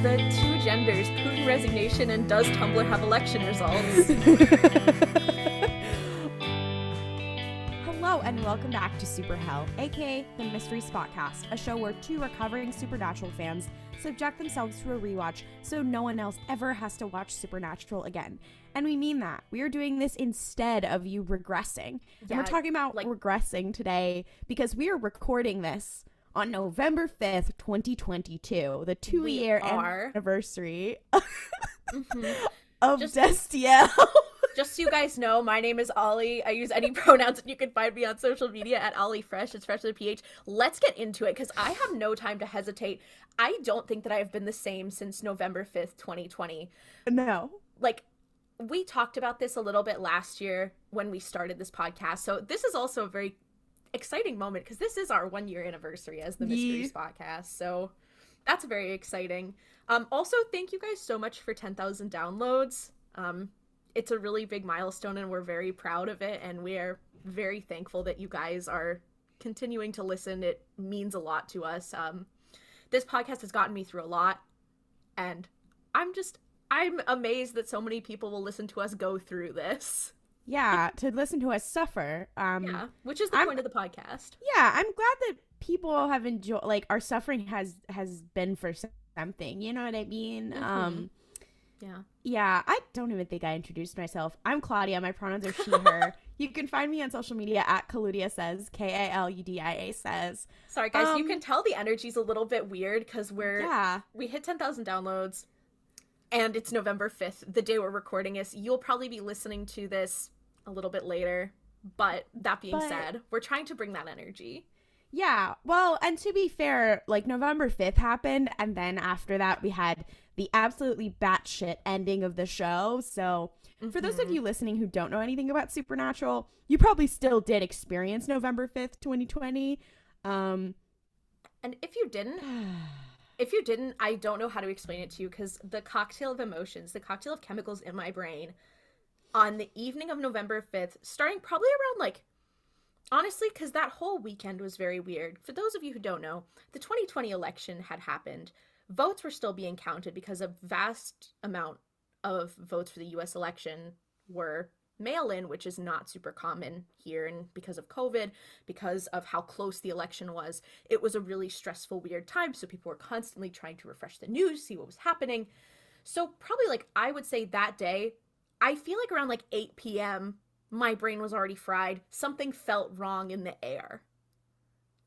the two genders, Putin resignation and does Tumblr have election results? Hello and welcome back to Superhell, aka the Mystery Spotcast, a show where two recovering Supernatural fans subject themselves to a rewatch so no one else ever has to watch Supernatural again. And we mean that. We are doing this instead of you regressing. And we're talking about regressing today because we are recording this on November 5th, 2022, the 2-year anniversary of Destiel. Just so you guys know, my name is Ollie. I use any pronouns, and you can find me on social media at OllieFresh. It's fresh with a PH. Let's get into it, because I have no time to hesitate. I don't think that I have been the same since November 5th, 2020. No. We talked about this a little bit last year when we started this podcast, so this is also a very exciting moment, because this is our 1-year anniversary as the Mystery Spotcast, so that's very exciting. Also, thank you guys so much for 10,000 downloads. It's a really big milestone, and we're very proud of it, and we are very thankful that you guys are continuing to listen. It means a lot to us. This podcast has gotten me through a lot, and I'm amazed that so many people will listen to us go through this. Yeah, to listen to us suffer. Which is the point of the podcast. Yeah, I'm glad that people have enjoyed, our suffering has been for something, you know what I mean? Mm-hmm. Yeah, I don't even think I introduced myself. I'm Klaudia. My pronouns are she, her. You can find me on social media at Klaudia Says, Kaludia Says. Sorry, guys, you can tell the energy's a little bit weird because we hit 10,000 downloads, and it's November 5th, the day we're recording this. You'll probably be listening to this a little bit later, but that being said, we're trying to bring that energy. Yeah, well, and to be fair, November 5th happened, and then after that we had the absolutely batshit ending of the show. So for those of you listening who don't know anything about Supernatural, you probably still did experience November 5th, 2020. And if you didn't, I don't know how to explain it to you, because the cocktail of emotions, the cocktail of chemicals in my brain on the evening of November 5th, starting probably around honestly, because that whole weekend was very weird. For those of you who don't know, the 2020 election had happened. Votes were still being counted because a vast amount of votes for the U.S. election were mail-in, which is not super common here. And because of COVID, because of how close the election was, it was a really stressful, weird time. So people were constantly trying to refresh the news, see what was happening. So probably I would say that day, I feel around 8 p.m., my brain was already fried. Something felt wrong in the air.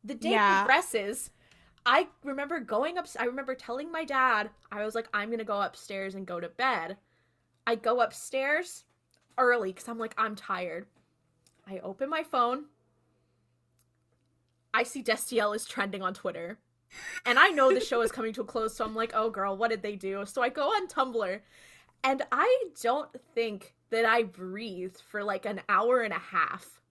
The day progresses. I remember I remember telling my dad, I was I'm going to go upstairs and go to bed. I go upstairs early because I'm tired. I open my phone. I see Destiel is trending on Twitter. And I know the show is coming to a close, so I'm oh girl, what did they do? So I go on Tumblr, and I don't think that I breathed for an hour and a half.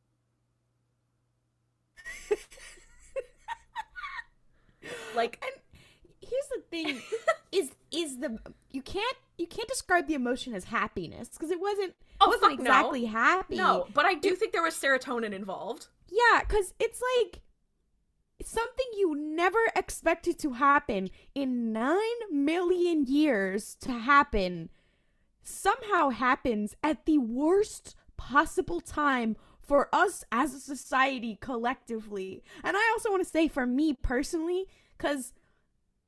And here's the thing, is you can't describe the emotion as happiness, because it wasn't exactly happy. No, but I do think there was serotonin involved. Yeah, because it's something you never expected to happen in 9 million years to happen. Somehow happens at the worst possible time for us as a society collectively. And I also want to say, for me personally, because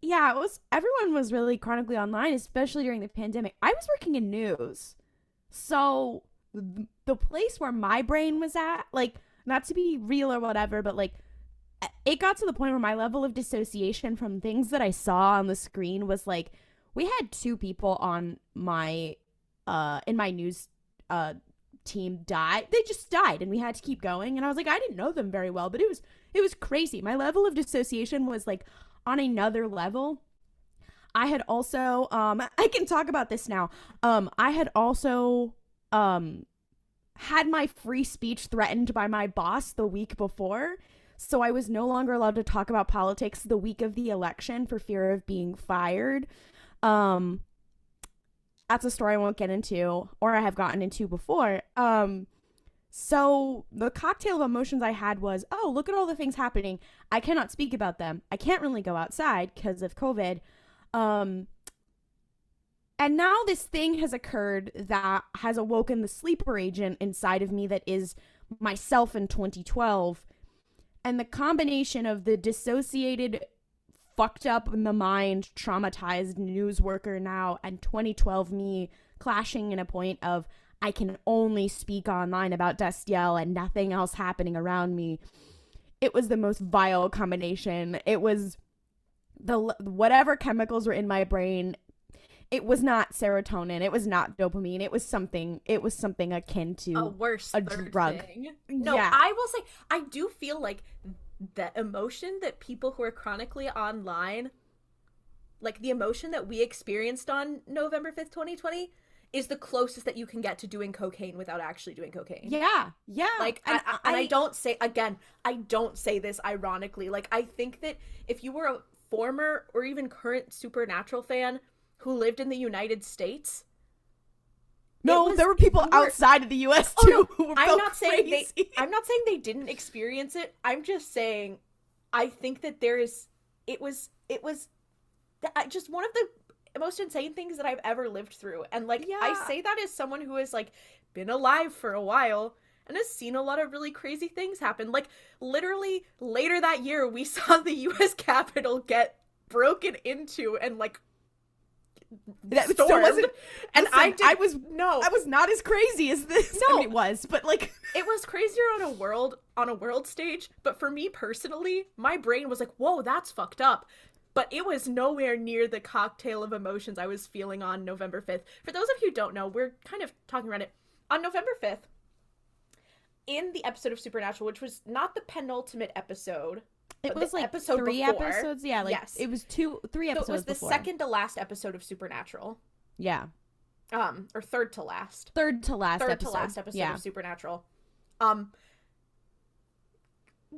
everyone was really chronically online, especially during the pandemic. I was working in news, so the place where my brain was at, not to be real or whatever, but it got to the point where my level of dissociation from things that I saw on the screen was we had 2 people on my in my news team die. They just died, and we had to keep going. And I was I didn't know them very well, but it was crazy. My level of dissociation was on another level. I had also I can talk about this now. I had also had my free speech threatened by my boss the week before. So I was no longer allowed to talk about politics the week of the election for fear of being fired. That's a story I won't get into, or I have gotten into before. So the cocktail of emotions I had was, oh, look at all the things happening. I cannot speak about them. I can't really go outside because of COVID. And now this thing has occurred that has awoken the sleeper agent inside of me that is myself in 2012. And the combination of the dissociated, fucked up in the mind, traumatized news worker now and 2012 me clashing in a point of I can only speak online about Destiel and nothing else happening around me. It was the most vile combination. It was whatever chemicals were in my brain. It was not serotonin. It was not dopamine. It was something akin to a drug. Thing. No, yeah. I will say, I do feel like the emotion that people who are chronically online, like the emotion that we experienced on November 5th, 2020, is the closest that you can get to doing cocaine without actually doing cocaine. Yeah. Like, and I don't say, again, I don't say this ironically. Like, I think that if you were a former or even current Supernatural fan who lived in the United States. No, there were people outside of the US too who were I'm not crazy. saying I'm not saying they didn't experience it. I'm just saying I think that it was just one of the most insane things that I've ever lived through. And like I say that as someone who has like been alive for a while and has seen a lot of really crazy things happen. Like literally later that year we saw the US Capitol get broken into and like that stormed. Still wasn't, and listen, I was not as crazy as this. No, I mean, it was, but like it was crazier on a world stage. But for me personally, my brain was like, "Whoa, that's fucked up." But it was nowhere near the cocktail of emotions I was feeling on November 5th. For those of you who don't know, we're kind of talking around it. On November 5th, in the episode of Supernatural, which was not the penultimate episode. It was like episode 3 before. episodes. Yeah, like yes. It was 3 episodes. So it was the before. second to last episode of Supernatural. Yeah. Or third to last. Third to last episode of Supernatural.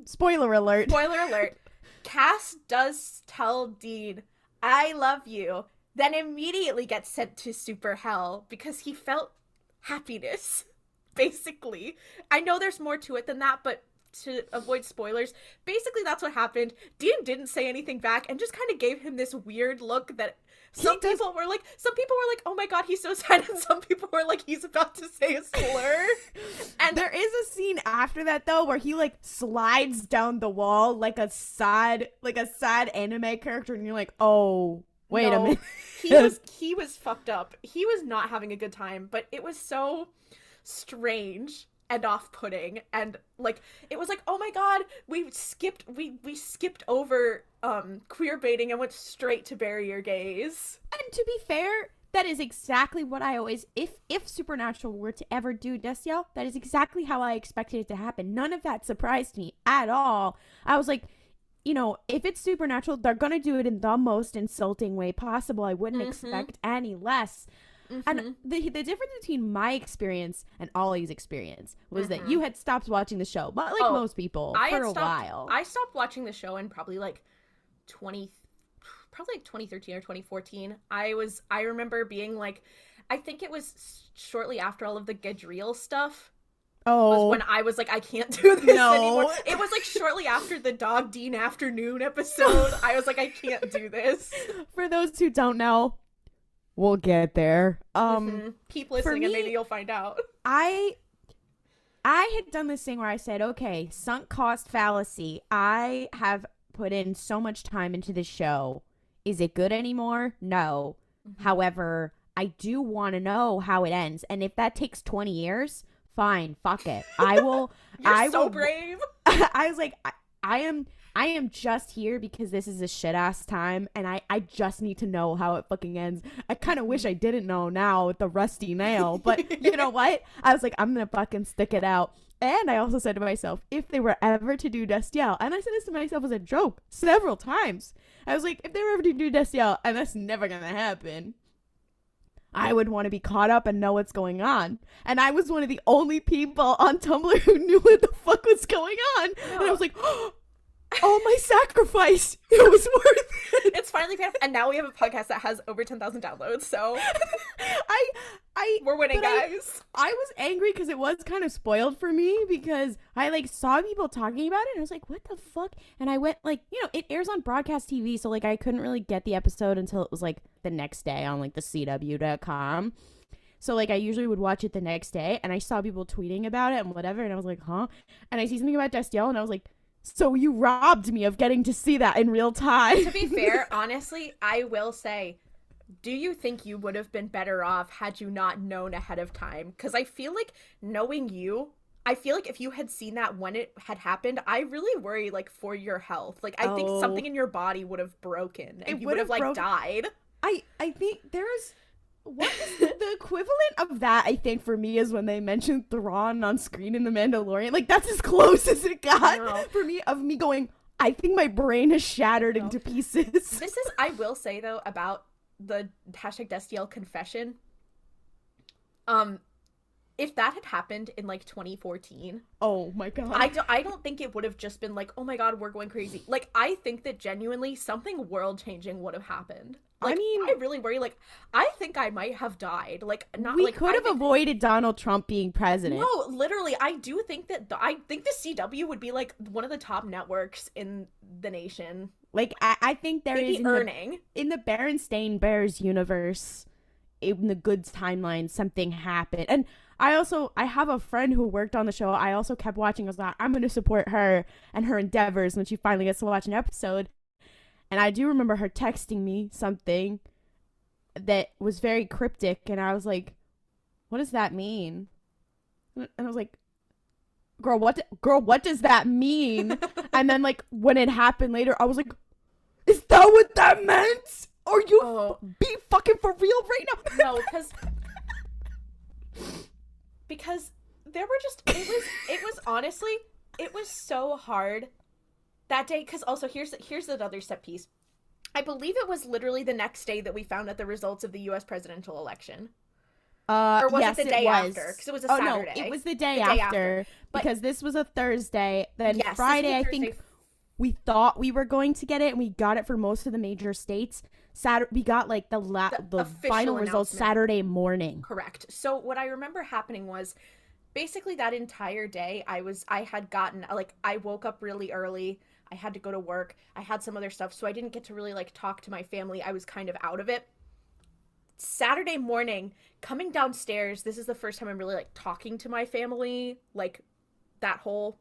Spoiler alert. Spoiler alert. Cass does tell Dean, "I love you," then immediately gets sent to superhell because he felt happiness, basically. I know there's more to it than that, but to avoid spoilers, basically that's what happened. Dean didn't say anything back and just kind of gave him this weird look that some people were like, "Oh my god, he's so sad," and some people were like, "He's about to say a slur." And there is a scene after that though where he like slides down the wall like a sad anime character, and you're like, "Oh, wait a minute." he was fucked up. He was not having a good time, but it was so strange and off-putting, and like it was like, oh my god, we skipped over queer baiting and went straight to bury your gaze. And to be fair, that is exactly what I always, if Supernatural were to ever do Destiel, that is exactly how I expected it to happen. None of that surprised me at all. I was like, you know, if it's Supernatural, they're gonna do it in the most insulting way possible. I wouldn't expect any less. And the difference between my experience and Ollie's experience was that you had stopped watching the show, but like most people, for a while. I stopped watching the show in probably like 2013 or 2014. I remember being like, I think it was shortly after all of the Gadriel stuff. Oh, was when I was like, I can't do this anymore. It was like shortly after the Dog Dean Afternoon episode. I was like, I can't do this. For those who don't know, we'll get there. Keep listening and maybe you'll find out. I had done this thing where I said, okay, sunk cost fallacy. I have put in so much time into this show. Is it good anymore? No. However, I do want to know how it ends. And if that takes 20 years, fine, fuck it. I will. You're so brave. I was like, I am just here because this is a shit ass time, and I just need to know how it fucking ends. I kind of wish I didn't know now with the rusty nail, but you know what? I was like, I'm gonna fucking stick it out. And I also said to myself, if they were ever to do Destiel, and I said this to myself as a joke several times, I was like, if they were ever to do Destiel, and that's never gonna happen, I would want to be caught up and know what's going on. And I was one of the only people on Tumblr who knew what the fuck was going on. And I was like, oh, all my sacrifice, it was worth it. It's finally paid off, and now we have a podcast that has over 10,000 downloads, so we're winning, guys. I was angry because it was kind of spoiled for me, because I like saw people talking about it and I was like, what the fuck? And I went like, it airs on broadcast TV, so like I couldn't really get the episode until it was like the next day on like the CW.com. So like I usually would watch it the next day, and I saw people tweeting about it and whatever, and I was like, huh? And I see something about Destiel and I was like, so you robbed me of getting to see that in real time. To be fair, honestly, I will say, do you think you would have been better off had you not known ahead of time? Because I feel like knowing you, I feel like if you had seen that when it had happened, I really worry like for your health. Like I think something in your body would have broken and you would have like died. I think there's what is the equivalent of that, I think, for me, is when they mentioned Thrawn on screen in The Mandalorian. Like, that's as close as it got for me, of me going, I think my brain has shattered into pieces. This is, I will say, though, about the hashtag Destiel confession. If that had happened in, like, 2014... Oh, my God. I don't think it would have just been like, oh, my God, we're going crazy. Like, I think that genuinely something world-changing would have happened. Like, I mean, I really worry. Like, I think I might have died. Like, not we like could have avoided Donald Trump being president. No, literally, I do think that I think the CW would be like one of the top networks in the nation. Like, I think there is in the Berenstain Bears universe, in the Goods timeline, something happened. And I have a friend who worked on the show. I also kept watching. I was like, I'm going to support her and her endeavors when she finally gets to watch an episode. And I do remember her texting me something that was very cryptic. And I was like, what does that mean? And I was like, girl, what does that mean? And then like when it happened later, I was like, is that what that meant? Are you be fucking for real right now? No, because there were just, it was honestly, it was so hard that day, because also here's another set piece. I believe it was literally the next day that we found out the results of the U.S. presidential election. Or was it the day after? Because it was a Saturday. No, it was the day after. Because this was a Thursday. Then Friday, I think we thought we were going to get it, and we got it for most of the major states. We got like the final results Saturday morning. Correct. So what I remember happening was, basically that entire day, I had gotten, like, I woke up really early. I had to go to work. I had some other stuff, so I didn't get to really, like, talk to my family. I was kind of out of it. Saturday morning, coming downstairs, this is the first time I'm really, like, talking to my family, like, that whole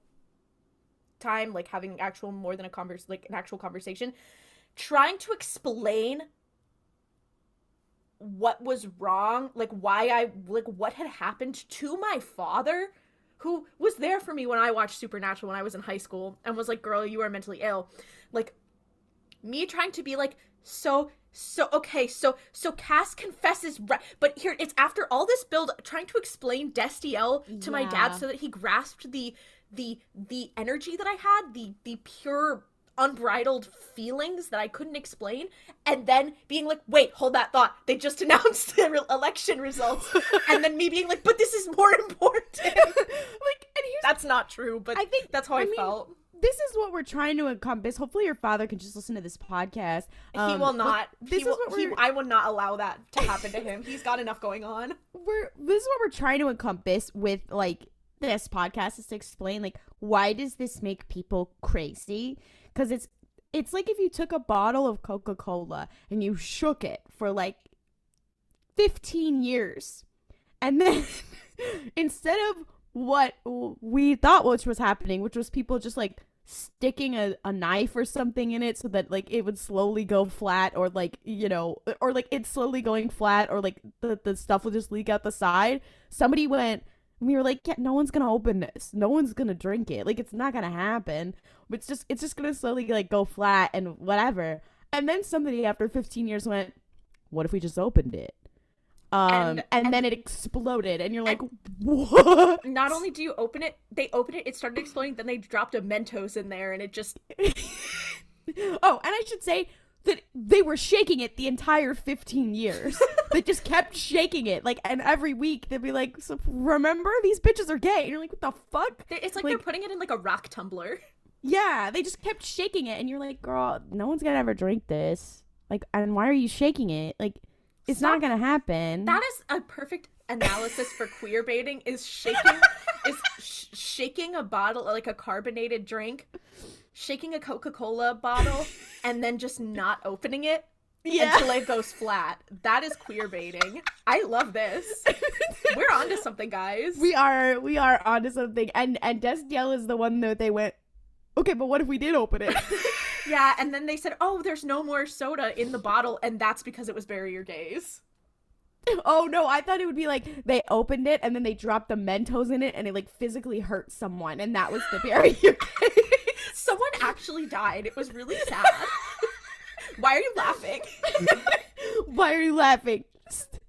time, like, having more than an actual conversation, trying to explain what was wrong, like, what had happened to my father, who was there for me when I watched Supernatural when I was in high school, and was like, girl, you are mentally ill. Like, me trying to be like, so Cass confesses, but here, it's after all this build, trying to explain Destiel to my dad so that he grasped the energy that I had, the pure, unbridled feelings that I couldn't explain, and then being like, wait, hold that thought, they just announced the election results, and then me being like, but this is more important. Like, and that's not true, but I think that's how I felt. This is what we're trying to encompass. Hopefully your father can just listen to this podcast. He will not. I will not allow that to happen to him. He's got enough going on. This is what we're trying to encompass with, like, this podcast, is to explain, like, why does this make people crazy? Because it's like if you took a bottle of Coca-Cola and you shook it for like 15 years, and then instead of what we thought which was happening, which was people just like sticking a knife or something in it so that like it would slowly go flat, or like, or like it's slowly going flat, or like the stuff will just leak out the side. Somebody went, and we were like, yeah, no one's gonna open this, no one's gonna drink it, like, it's not gonna happen, it's just gonna slowly like go flat and whatever. And then somebody after 15 years went, what if we just opened it? And then it exploded, and you're like, what? Not only do you open it, they opened it, it started exploding, then they dropped a Mentos in there, and it just... Oh, and I should say that they were shaking it the entire 15 years. They just kept shaking it, like, and every week they'd be like, so remember, these bitches are gay, and you're like, what the fuck? It's like they're putting it in like a rock tumbler. Yeah, they just kept shaking it, and you're like, girl, no one's gonna ever drink this. Like, and why are you shaking it? Like, it's not gonna happen. That is a perfect analysis for queer baiting. Is shaking a bottle, like a carbonated drink, shaking a Coca-Cola bottle, and then just not opening it until it goes flat. That is queer baiting. I love this. We're onto something, guys. We are onto something. And Destiel is the one that they went, okay, but what if we did open it? Yeah, and then they said, oh, there's no more soda in the bottle, and that's because it was Bury Your Gays. Oh, no, I thought it would be like they opened it, and then they dropped the Mentos in it, and it, like, physically hurt someone, and that was the Bury Your Gays. Someone actually died. It was really sad. Why are you laughing? Why are you laughing?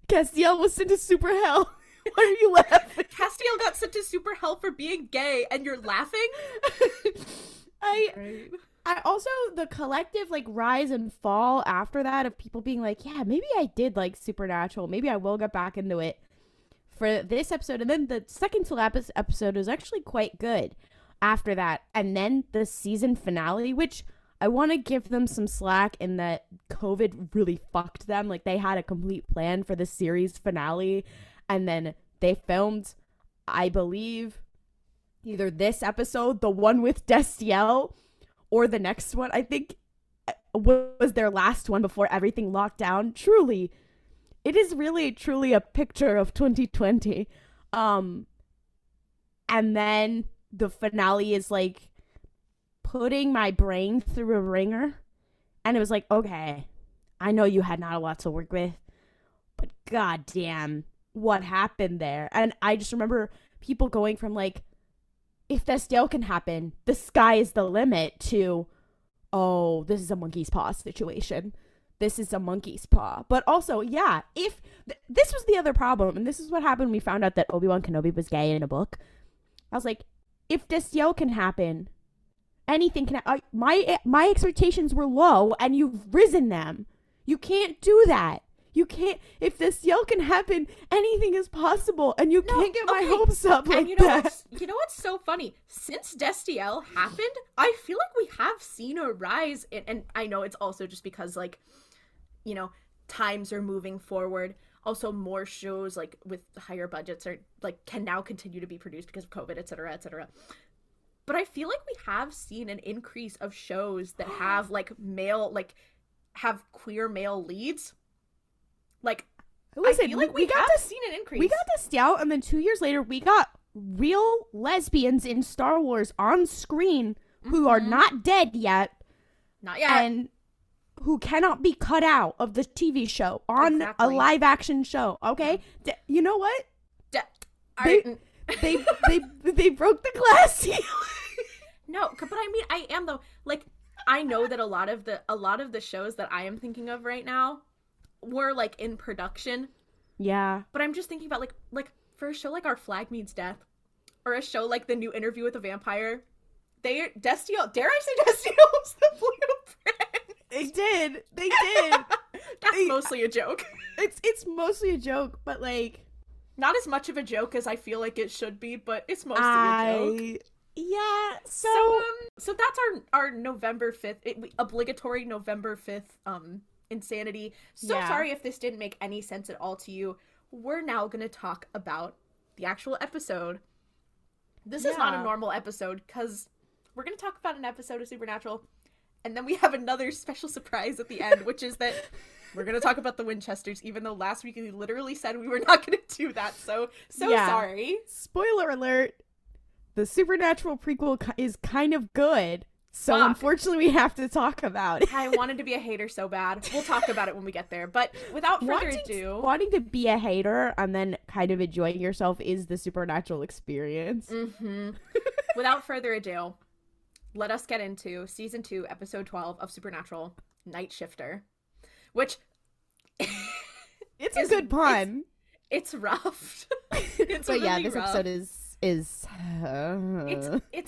Castiel was sent to superhell. Why are you laughing? Castiel got sent to superhell for being gay, and you're laughing? I also, the collective, like, rise and fall after that of people being like, yeah, maybe I did like Supernatural. Maybe I will get back into it for this episode. And then the second to last episode is actually quite good after that. And then the season finale, which I want to give them some slack in that COVID really fucked them. Like, they had a complete plan for the series finale. And then they filmed, I believe, either this episode, the one with Destiel, or the next one, I think, was their last one before everything locked down. Truly, it is really, truly a picture of 2020. And then the finale is, like, putting my brain through a ringer. And it was like, okay, I know you had not a lot to work with, but goddamn, what happened there? And I just remember people going from, like, if Destiel can happen, the sky is the limit, to, oh, this is a monkey's paw situation. This is a monkey's paw. But also, yeah, if this was the other problem, and this is what happened when we found out that Obi-Wan Kenobi was gay in a book. I was like, if Destiel can happen, anything can happen. My expectations were low, and you've risen them. You can't do that. You can't. If Destiel can happen, anything is possible, and you can't get my hopes up like that. You know what's so funny? Since Destiel happened, I feel like we have seen a rise and I know it's also just because, like, you know, times are moving forward. Also, more shows, like, with higher budgets are, like, can now continue to be produced because of COVID, etc., etc. But I feel like we have seen an increase of shows that have, like, have queer male leads. Like, listen, I feel like we have seen an increase. We got Destiel, and then 2 years later, we got real lesbians in Star Wars on screen who are not dead yet. Not yet. And who cannot be cut out of the TV show on a live action show. Okay? You know what? They broke the glass ceiling. No, but I mean, I am, though. Like, I know that a lot of the shows that I am thinking of right now were, like, in production. Yeah. But I'm just thinking about, like for a show like Our Flag Means Death, or a show like The New Interview with a Vampire, Destiel, dare I say Destiel was the blueprint? They did. That's mostly a joke. It's mostly a joke, but, like, not as much of a joke as I feel like it should be, but it's mostly a joke. Yeah, so that's our November 5th, obligatory November 5th, insanity. Sorry if this didn't make any sense at all to you. We're now going to talk about the actual episode. This is not a normal episode, because we're going to talk about an episode of Supernatural, and then we have another special surprise at the end, which is that we're going to talk about the Winchesters, even though last week we literally said we were not going to do that, so sorry. Spoiler alert, the Supernatural prequel is kind of good. So unfortunately, we have to talk about it. I wanted to be a hater so bad. We'll talk about it when we get there. But without further ado... Wanting to be a hater and then kind of enjoying yourself is the Supernatural experience. Mm-hmm. Without further ado, let us get into Season 2, Episode 12 of Supernatural, Nightshifter. Which... it's a good pun. It's rough. It's but really yeah, this rough. Episode is... It's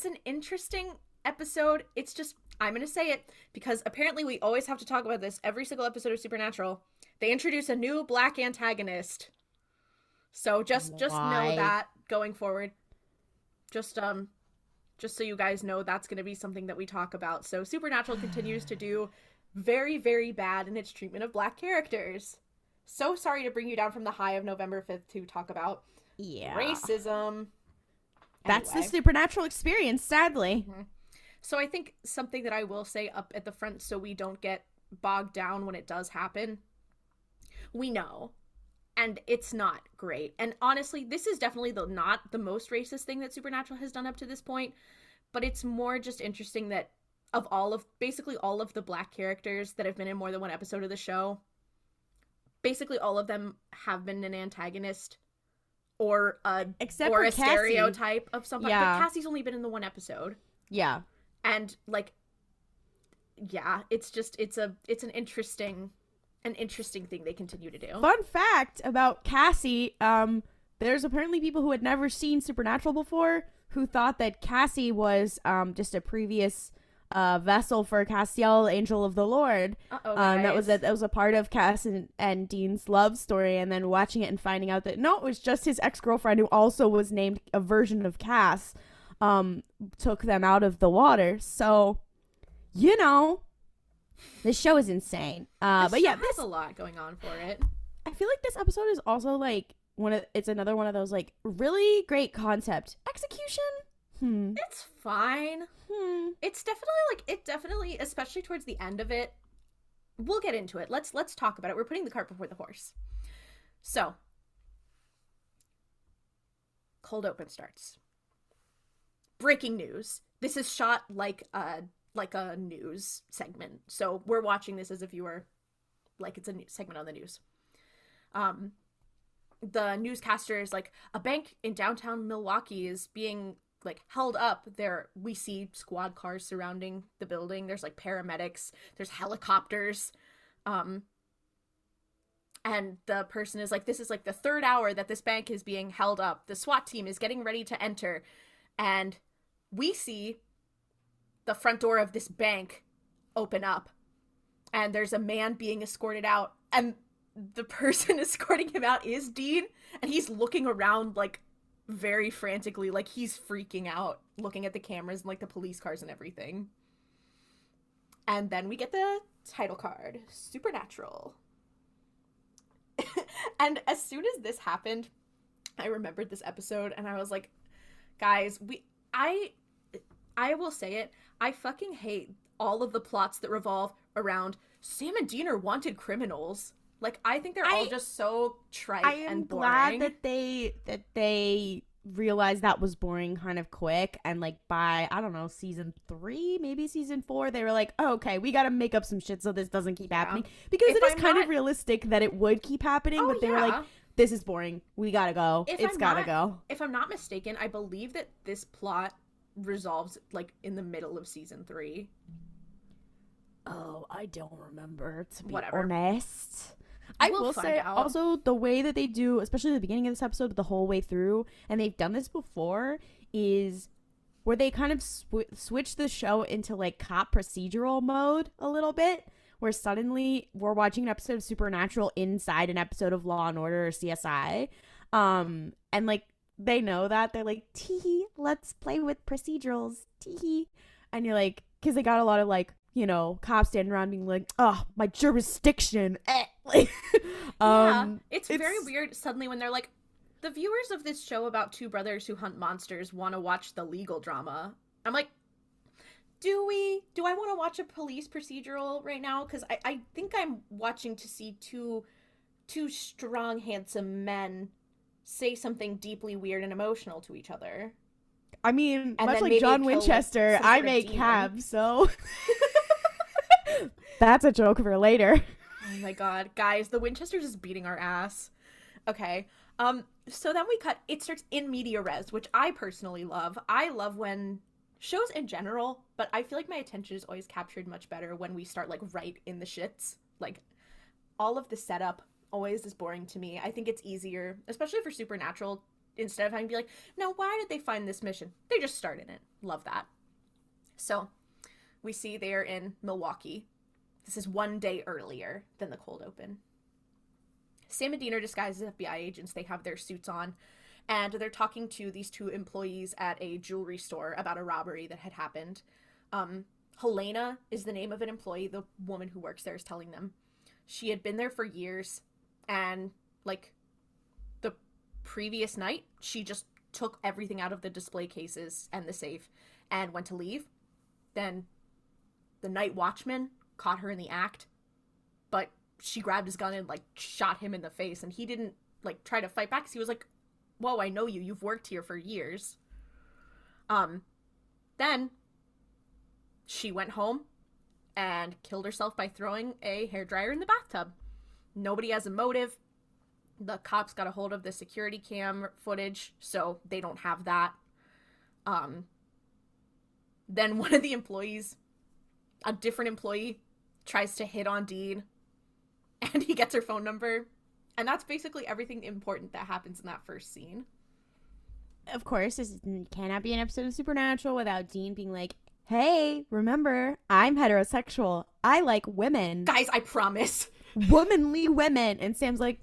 an interesting... episode. It's just, I'm gonna say it because apparently we always have to talk about this every single episode of Supernatural. They introduce a new black antagonist, so just know that going forward. Just Just so you guys know, that's going to be something that we talk about. So Supernatural continues to do very, very bad in its treatment of Black characters. So sorry to bring you down from the high of November 5th to talk about racism. That's the Supernatural experience, sadly. Mm-hmm. So I think something that I will say up at the front so we don't get bogged down when it does happen. We know. And it's not great. And honestly, this is definitely not the most racist thing that Supernatural has done up to this point. But it's more just interesting that basically all of the Black characters that have been in more than one episode of the show, basically all of them have been an antagonist or a stereotype of somebody. Yeah. But Cassie's only been in the one episode. Yeah. And it's an interesting thing they continue to do. Fun fact about Cassie, there's apparently people who had never seen Supernatural before who thought that Cassie was just a previous vessel for Castiel, Angel of the Lord. That was a part of Cass and Dean's love story, and then watching it and finding out that no, it was just his ex-girlfriend who also was named a version of Cass, took them out of the water. So, this show is insane. But yeah, there's a lot going on for it. I feel like this episode is also like it's another one of those like really great concept execution. It's fine. It's definitely, especially towards the end of it. We'll get into it. Let's talk about it. We're putting the cart before the horse. So, cold open starts. Breaking news. This is shot like a news segment. So we're watching this as if you were like it's a segment on the news. The newscaster is like, a bank in downtown Milwaukee is being like held up. There we see squad cars surrounding the building. There's like paramedics, there's helicopters. And the person is like, this is like the third hour that this bank is being held up. The SWAT team is getting ready to enter. And we see the front door of this bank open up, and there's a man being escorted out, and the person escorting him out is Dean, and he's looking around like very frantically, like he's freaking out, looking at the cameras and like the police cars and everything. And then we get the title card, Supernatural. And as soon as this happened, I remembered this episode, and I was like, guys, I will say it, I fucking hate all of the plots that revolve around Sam and Dean are wanted criminals. Like, I think they're all just so trite and boring. I am glad that they realized that was boring kind of quick, and like by, I don't know, season 3, maybe season 4, they were like, oh, okay, we gotta make up some shit so this doesn't keep happening. Because it is kind of realistic that it would keep happening, but they were like, this is boring. We gotta go. It's gotta go. If I'm not mistaken, I believe that this plot resolves like in the middle of season 3. Oh, I don't remember, to be Whatever. honest. I will say also the way that they do, especially the beginning of this episode, the whole way through, and they've done this before, is where they kind of switch the show into like cop procedural mode a little bit, where suddenly we're watching an episode of Supernatural inside an episode of Law and Order or CSI, and like they know that they're like, tee, let's play with procedurals, tee, and you're like, because they got a lot of like, cops standing around being like, oh, my jurisdiction. Like, it's very weird suddenly when they're like, the viewers of this show about two brothers who hunt monsters want to watch the legal drama. I'm like, do I want to watch a police procedural right now? Because I think I'm watching to see two strong, handsome men say something deeply weird and emotional to each other. I mean, and much like John Winchester, I make cabs, so... That's a joke for later. Oh my god. Guys, the Winchesters is beating our ass. Okay. So then we cut. It starts in media res, which I personally love. I love when shows in general, but I feel like my attention is always captured much better when we start like right in the shits. Like all of the setup always is boring to me. I think it's easier, especially for Supernatural, instead of having to be like, now why did they find this mission? They just started it. Love that. So we see they are in Milwaukee. This is one day earlier than the cold open. Sam and Dean are disguised as FBI agents. They have their suits on. and they're talking to these two employees at a jewelry store about a robbery that had happened. Helena is the name of an employee. The woman who works there is telling them. She had been there for years, and, like, the previous night, she just took everything out of the display cases and the safe and went to leave. Then the night watchman caught her in the act, but she grabbed his gun and, like, shot him in the face, and he didn't, like, try to fight back, because he was like, whoa, I know you. You've worked here for years. Then she went home and killed herself by throwing a hairdryer in the bathtub. Nobody has a motive. The cops got a hold of the security cam footage, so they don't have that. Then one of the employees, a different employee, tries to hit on Dean, and he gets her phone number. And that's basically everything important that happens in that first scene. Of course, this cannot be an episode of Supernatural without Dean being like, hey, remember, I'm heterosexual. I like women. Guys, I promise. Womanly women. And Sam's like,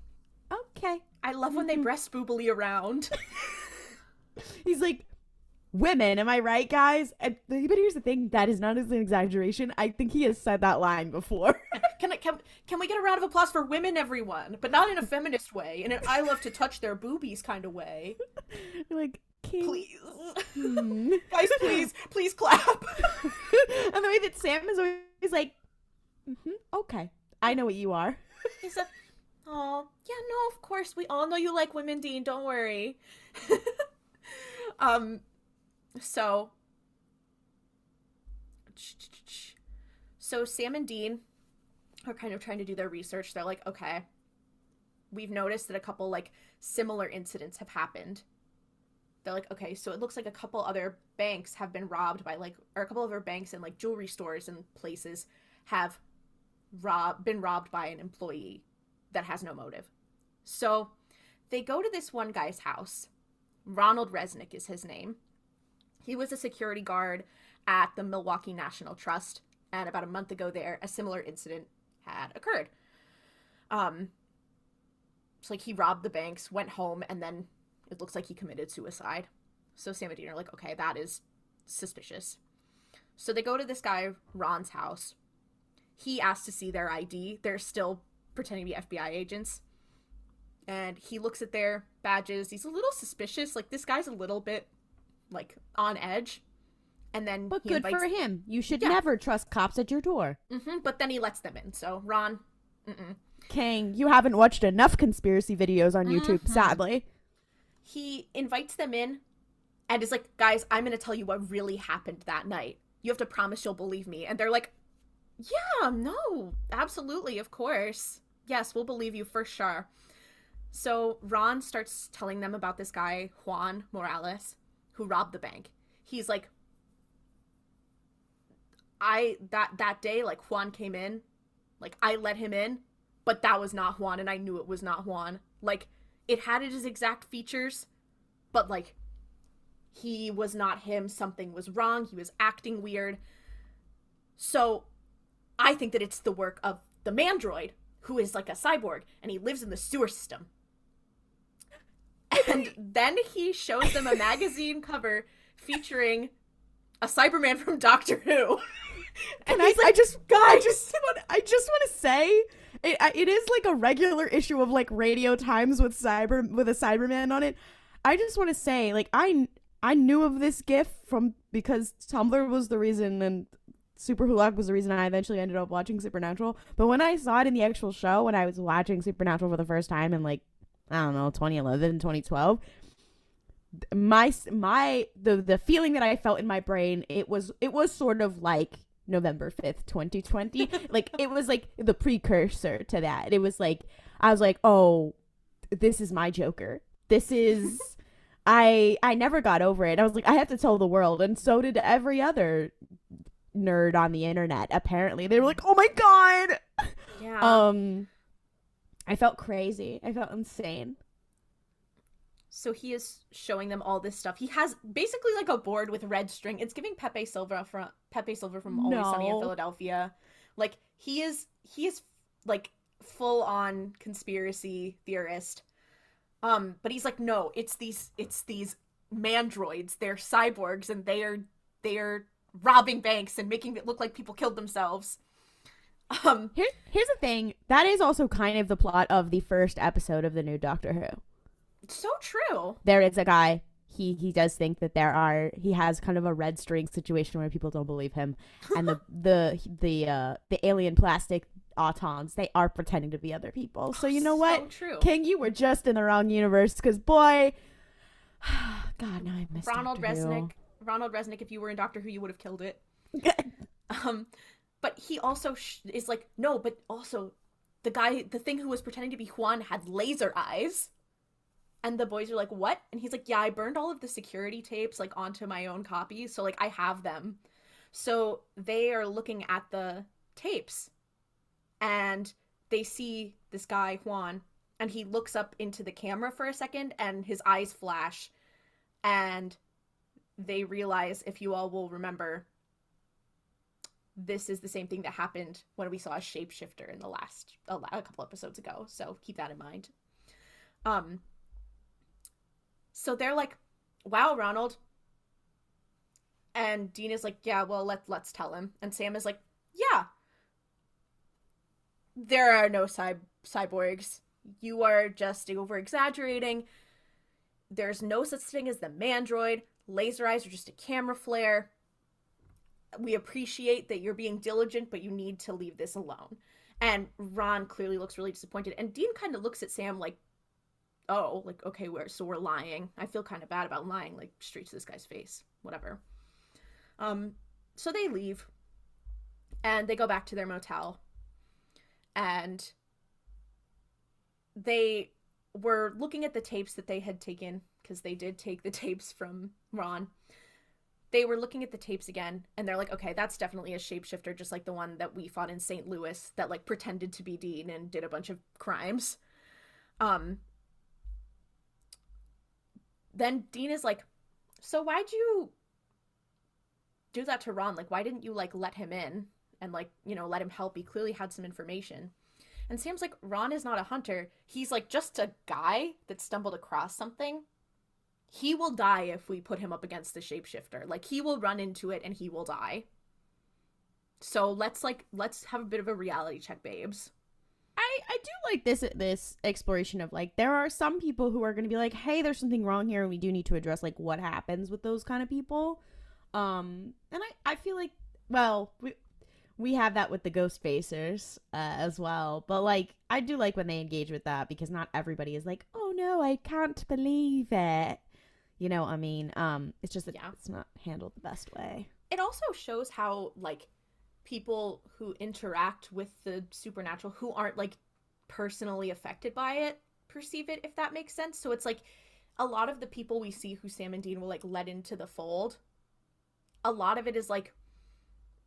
okay. I love when they breast boobily around. He's like, women, am I right, guys? But here's the thing, that is not an exaggeration. I think he has said that line before. Can we get a round of applause for women, everyone? But not in a feminist way, in an I love to touch their boobies kind of way. Like, please. Guys, please clap. And the way that Sam is always like, okay, I know what you are. He said, oh, yeah, no, of course, we all know you like women, Dean, don't worry. So Sam and Dean are kind of trying to do their research. They're like, okay, we've noticed that a couple, like, similar incidents have happened. They're like, okay, so it looks like a couple other banks have been robbed by, like, or a couple other banks and, like, jewelry stores and places have been robbed by an employee that has no motive. So they go to this one guy's house. Ronald Resnick is his name. He was a security guard at the Milwaukee National Trust, and about a month ago there, a similar incident had occurred. It's like he robbed the banks, went home, and then it looks like he committed suicide. So Sam and Dean are like, okay, that is suspicious. So they go to this guy, Ron's house. He asks to see their ID. They're still pretending to be FBI agents. And he looks at their badges. He's a little suspicious. Like, this guy's a little bit, like, on edge. And then but good for him. You should never trust cops at your door. But then he lets them in. So, Ron, King, you haven't watched enough conspiracy videos on YouTube, sadly. He invites them in and is like, guys, I'm going to tell you what really happened that night. You have to promise you'll believe me. And they're like, yeah, no, absolutely, of course. Yes, we'll believe you for sure. So Ron starts telling them about this guy, Juan Morales, who robbed the bank. He's like, that day, like, Juan came in, like, I let him in, but that was not Juan, and I knew it was not Juan. Like, it had his exact features, but, like, he was not him. Something was wrong. He was acting weird. So I think that it's the work of the Mandroid, who is like a cyborg, and he lives in the sewer system. And then he shows them a magazine cover featuring a Cyberman from Doctor Who. And I just want to say it is like a regular issue of, like, Radio Times with a Cyberman on it. I just want to say, like, I knew of this GIF because Tumblr was the reason and Super Hulak was the reason I eventually ended up watching Supernatural. But when I saw it in the actual show, when I was watching Supernatural for the first time in, like, I don't know, 2011, 2012, the feeling that I felt in my brain, it was sort of like November 5th, 2020. Like, it was like the precursor to that. It was like, I was like, oh, this is my Joker. This is, I never got over it. I was like, I have to tell the world. And so did every other nerd on the internet, apparently. They were like, oh my God. Yeah. I felt crazy. I felt insane. So he is showing them all this stuff. He has basically like a board with red string. It's giving Pepe Silva from Always Sunny in Philadelphia. Like, he is like full on conspiracy theorist. But he's like, no, it's these mandroids. They're cyborgs, and they are robbing banks and making it look like people killed themselves. Here's the thing. That is also kind of the plot of the first episode of the new Doctor Who. So true. There is a guy. He does think that he has kind of a red string situation where people don't believe him, and the alien plastic autons, they are pretending to be other people. So you know what? So true. King, you were just in the wrong universe, because boy, God, now I miss Ronald Doctor Who. Resnick, if you were in Doctor Who, you would have killed it. But he also is like, no, but also the thing who was pretending to be Juan had laser eyes. And the boys are like, what? And he's like, yeah, I burned all of the security tapes, like, onto my own copies. So, like, I have them. So they are looking at the tapes. And they see this guy, Juan. And he looks up into the camera for a second. And his eyes flash. And they realize, if you all will remember, this is the same thing that happened when we saw a shapeshifter in a couple episodes ago. So keep that in mind. So they're like, wow, Ronald. And Dean is like, yeah, well, let's tell him. And Sam is like, yeah. There are no cyborgs. You are just over-exaggerating. There's no such thing as the mandroid. Laser eyes are just a camera flare. We appreciate that you're being diligent, but you need to leave this alone. And Ron clearly looks really disappointed. And Dean kind of looks at Sam like, oh, like, okay, we're lying. I feel kind of bad about lying, like, straight to this guy's face. Whatever. So they leave. And they go back to their motel. And they were looking at the tapes that they had taken, because they did take the tapes from Ron. They were looking at the tapes again, and they're like, okay, that's definitely a shapeshifter, just like the one that we fought in St. Louis that, like, pretended to be Dean and did a bunch of crimes. Then Dean is like, so why'd you do that to Ron? Like, why didn't you, like, let him in and, like, you know, let him help? He clearly had some information. And Sam's like, Ron is not a hunter. He's, like, just a guy that stumbled across something. He will die if we put him up against the shapeshifter. Like, he will run into it and he will die. So let's have a bit of a reality check, babes. I do like this exploration of, like, there are some people who are going to be like, hey, there's something wrong here, and we do need to address, like, what happens with those kind of people. And I feel like, well, we have that with the ghost facers as well, but, like, I do like when they engage with that, because not everybody is like, oh no, I can't believe it. You know what I mean? It's just that It's not handled the best way. It also shows how, like, people who interact with the supernatural who aren't, like, personally affected by it perceive it, if that makes sense. So it's like a lot of the people we see who Sam and Dean will, like, let into the fold, a lot of it is like,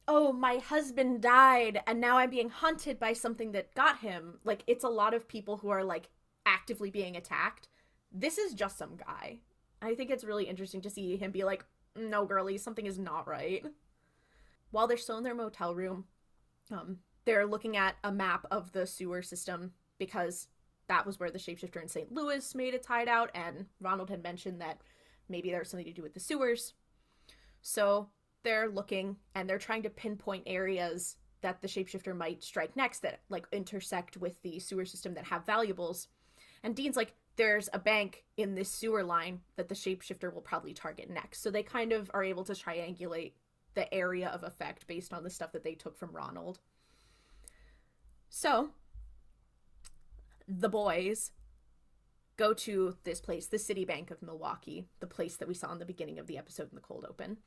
oh, my husband died and now I'm being hunted by something that got him. Like, it's a lot of people who are, like, actively being attacked. This is just some guy. I think it's really interesting to see him be like, no, girlie, something is not right. While they're still in their motel room, they're looking at a map of the sewer system, because that was where the shapeshifter in St. Louis made its hideout, and Ronald had mentioned that maybe there was something to do with the sewers. So they're looking, and they're trying to pinpoint areas that the shapeshifter might strike next that, like, intersect with the sewer system that have valuables. And Dean's like, there's a bank in this sewer line that the shapeshifter will probably target next. So they kind of are able to triangulate the area of effect based on the stuff that they took from Ronald. So the boys go to this place, the Citibank of Milwaukee, the place that we saw in the beginning of the episode in the cold open.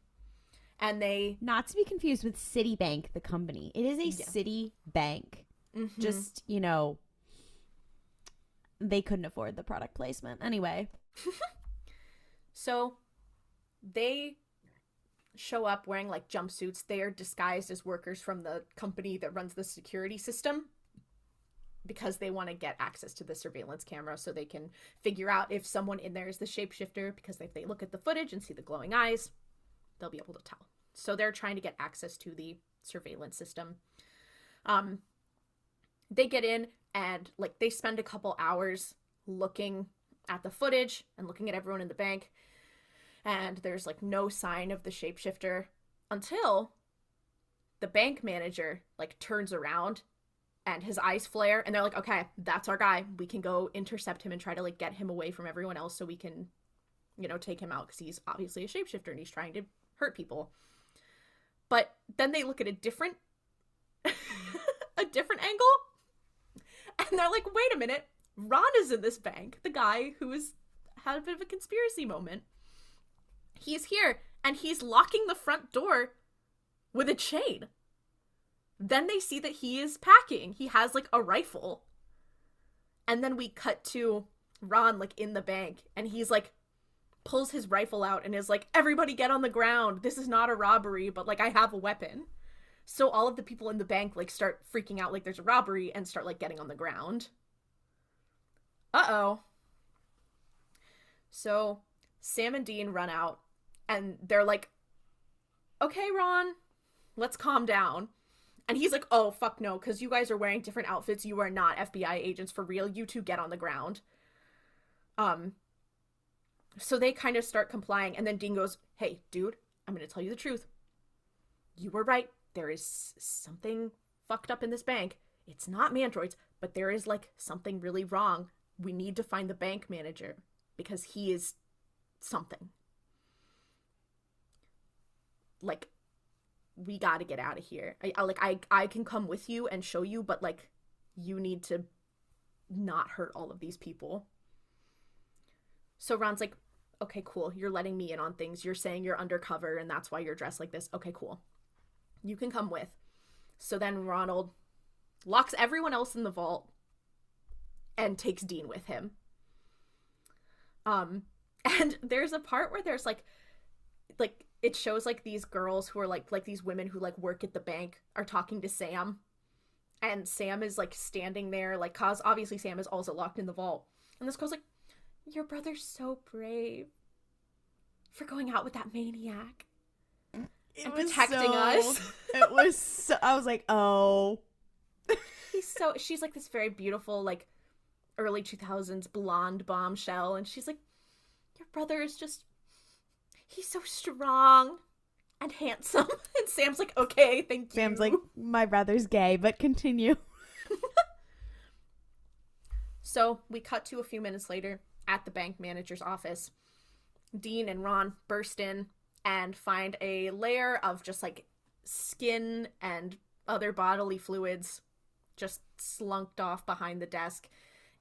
And they... Not to be confused with Citibank, the company. It is a city bank. Mm-hmm. Just, you know, they couldn't afford the product placement. Anyway. So they show up wearing, like, jumpsuits. They are disguised as workers from the company that runs the security system, because they want to get access to the surveillance camera so they can figure out if someone in there is the shapeshifter, because if they look at the footage and see the glowing eyes, they'll be able to tell. So they're trying to get access to the surveillance system. They get in and, like, they spend a couple hours looking at the footage and looking at everyone in the bank, and there's like no sign of the shapeshifter until the bank manager like turns around and his eyes flare, and they're like, okay, that's our guy. We can go intercept him and try to like get him away from everyone else so we can, you know, take him out, because he's obviously a shapeshifter and he's trying to hurt people. But then they look at a different a different angle, and they're like, wait a minute, Ron is in this bank, the guy who has had a bit of a conspiracy moment. He's here, and he's locking the front door with a chain. Then they see that he is packing. He has, like, a rifle. And then we cut to Ron, like, in the bank, and he's, like, pulls his rifle out and is like, everybody get on the ground. This is not a robbery, but, like, I have a weapon. So all of the people in the bank, like, start freaking out like there's a robbery and start, like, getting on the ground. Uh-oh. So Sam and Dean run out, and they're like, okay, Ron, let's calm down. And he's like, oh, fuck no, because you guys are wearing different outfits. You are not FBI agents for real. You two get on the ground. So they kind of start complying, and then Dean goes, hey, dude, I'm going to tell you the truth. You were right. There is something fucked up in this bank. It's not mandroids, but there is, like, something really wrong. We need to find the bank manager, because he is something. Like, we gotta get out of here. I can come with you and show you, but, like, you need to not hurt all of these people. So Ron's like, okay, cool. You're letting me in on things. You're saying you're undercover, and that's why you're dressed like this. Okay, cool. You can come with. So then Ronald locks everyone else in the vault and takes Dean with him. And there's a part where there's, like, it shows, like, these girls who are, like these women who, like, work at the bank are talking to Sam. And Sam is, like, standing there, like, cause obviously Sam is also locked in the vault. And this girl's like, your brother's so brave for going out with that maniac and protecting us. It was so, I was like, oh. She's, like, this very beautiful, like, early 2000s blonde bombshell, and she's like, your brother is just, he's so strong and handsome. And Sam's like, okay, thank you. Sam's like, my brother's gay, but continue. So we cut to a few minutes later at the bank manager's office. Dean and Ron burst in and find a layer of just, like, skin and other bodily fluids just slunked off behind the desk.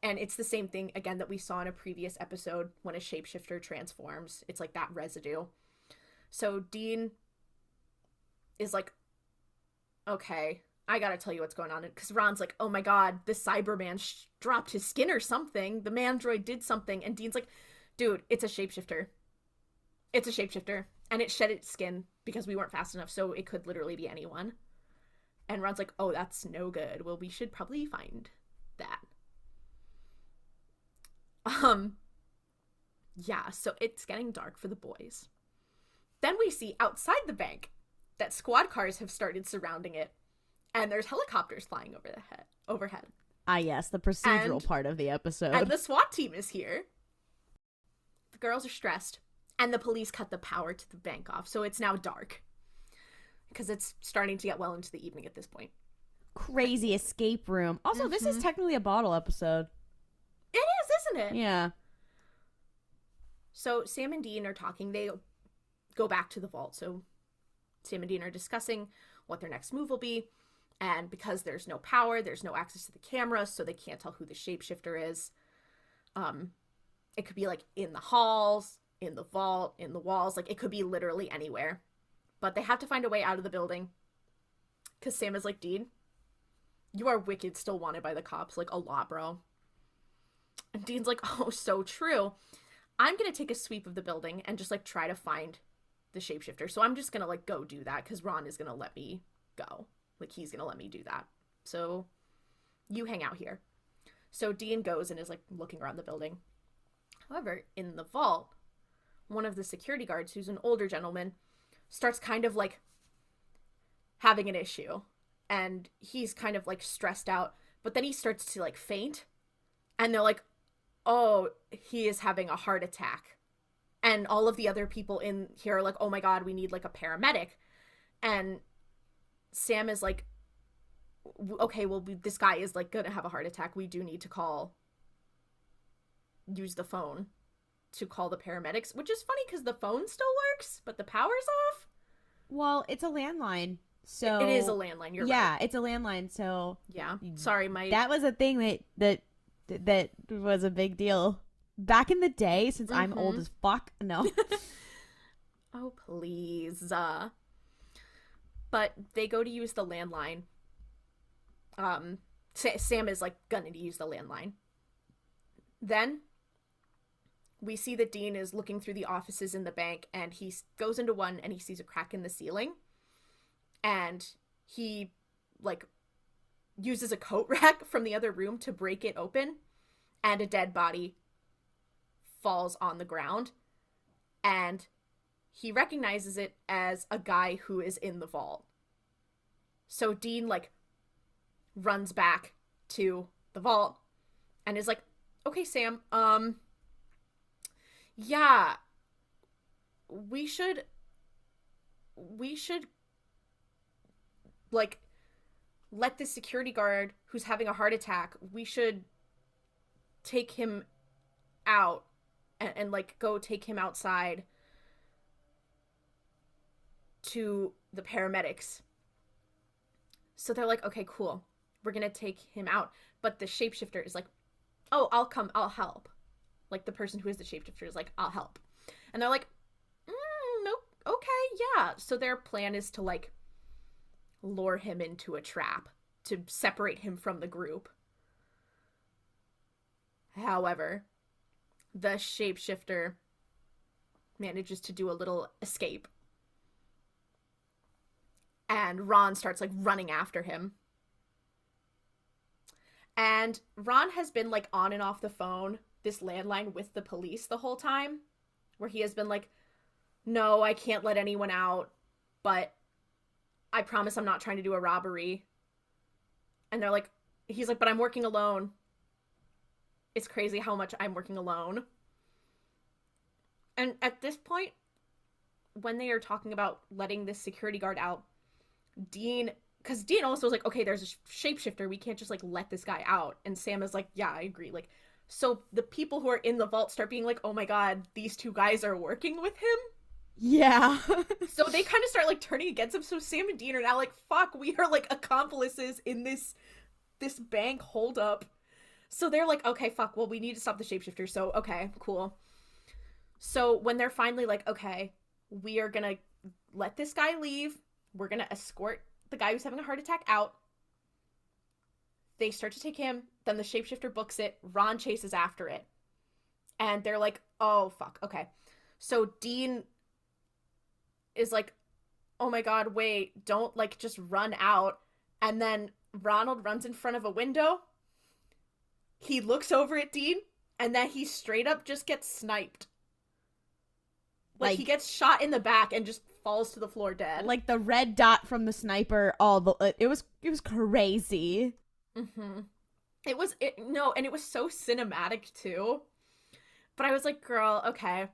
And it's the same thing, again, that we saw in a previous episode when a shapeshifter transforms. It's like that residue. So Dean is like, okay, I gotta tell you what's going on. Because Ron's like, oh my god, the Cyberman dropped his skin or something. The mandroid did something. And Dean's like, dude, it's a shapeshifter. It's a shapeshifter. And it shed its skin because we weren't fast enough, so it could literally be anyone. And Ron's like, oh, that's no good. Well, we should probably find that. Yeah, so it's getting dark for the boys. Then we see outside the bank that squad cars have started surrounding it, and there's helicopters flying overhead. Ah, yes, the procedural part of the episode. And the SWAT team is here. The girls are stressed, and the police cut the power to the bank off, so it's now dark. Because it's starting to get well into the evening at this point. Crazy escape room. Also, this is technically a bottle episode. It is, isn't it? Yeah. So Sam and Dean are talking. They go back to the vault. So Sam and Dean are discussing what their next move will be. And because there's no power, there's no access to the cameras, so they can't tell who the shapeshifter is. It could be, like, in the halls, in the vault, in the walls. Like, it could be literally anywhere. But they have to find a way out of the building. Because Sam is like, Dean, you are wicked still wanted by the cops. Like, a lot, bro. And Dean's like, oh, so true. I'm going to take a sweep of the building and just, like, try to find the shapeshifter. So I'm just going to, like, go do that because Ron is going to let me go. Like, he's going to let me do that. So you hang out here. So Dean goes and is, like, looking around the building. However, in the vault, one of the security guards, who's an older gentleman, starts kind of, like, having an issue. And he's kind of, like, stressed out. But then he starts to, like, faint. And they're like, oh, he is having a heart attack. And all of the other people in here are like, oh my God, we need like a paramedic. And Sam is like, okay, well, this guy is like gonna have a heart attack. We do need to use the phone to call the paramedics, which is funny because the phone still works, but the power's off. Well, it's a landline. So it is a landline. You're right. Yeah, it's a landline. So yeah. Sorry, that was a thing that was a big deal back in the day. Since I'm old as fuck, no. Oh please. But they go to use the landline. Sam is like gonna use the landline. Then we see that Dean is looking through the offices in the bank, and he goes into one and he sees a crack in the ceiling. And he, like, uses a coat rack from the other room to break it open, and a dead body falls on the ground. And he recognizes it as a guy who is in the vault. So Dean, like, runs back to the vault and is like, okay, Sam, yeah, we should, like, let this security guard who's having a heart attack, we should take him out and like, go take him outside to the paramedics. So they're like, okay, cool. We're gonna take him out. But the shapeshifter is like, oh, I'll come, I'll help. Like, the person who is the shapeshifter is like, I'll help. And they're like, nope, okay, yeah. So their plan is to, like, lure him into a trap to separate him from the group. However, the shapeshifter manages to do a little escape. And Ron starts, like, running after him. And Ron has been, like, on and off the phone, this landline, with the police the whole time. Where he has been like, no, I can't let anyone out, but I promise I'm not trying to do a robbery. And they're like, he's like, but I'm working alone. It's crazy how much I'm working alone. And at this point, when they are talking about letting this security guard out, Dean, because Dean also was like, okay, there's a shapeshifter, we can't just, like, let this guy out. And Sam is like, yeah, I agree. Like, so the people who are in the vault start being like, oh my God, these two guys are working with him? Yeah. So they kind of start, like, turning against him. So Sam and Dean are now like, fuck, we are, like, accomplices in this bank holdup. So they're like, okay, fuck, well, we need to stop the shapeshifter. So, okay, cool. So when they're finally like, okay, we are gonna let this guy leave, we're gonna escort the guy who's having a heart attack out, they start to take him, then the shapeshifter books it, Ron chases after it. And they're like, oh, fuck, okay. So Dean is like, oh my God, wait, don't, like, just run out. And then Ronald runs in front of a window. He looks over at Dean, and then he straight up just gets sniped. Like, he gets shot in the back and just falls to the floor dead. Like the red dot from the sniper, it was crazy. Mm-hmm. It was so cinematic too. But I was like, girl, okay.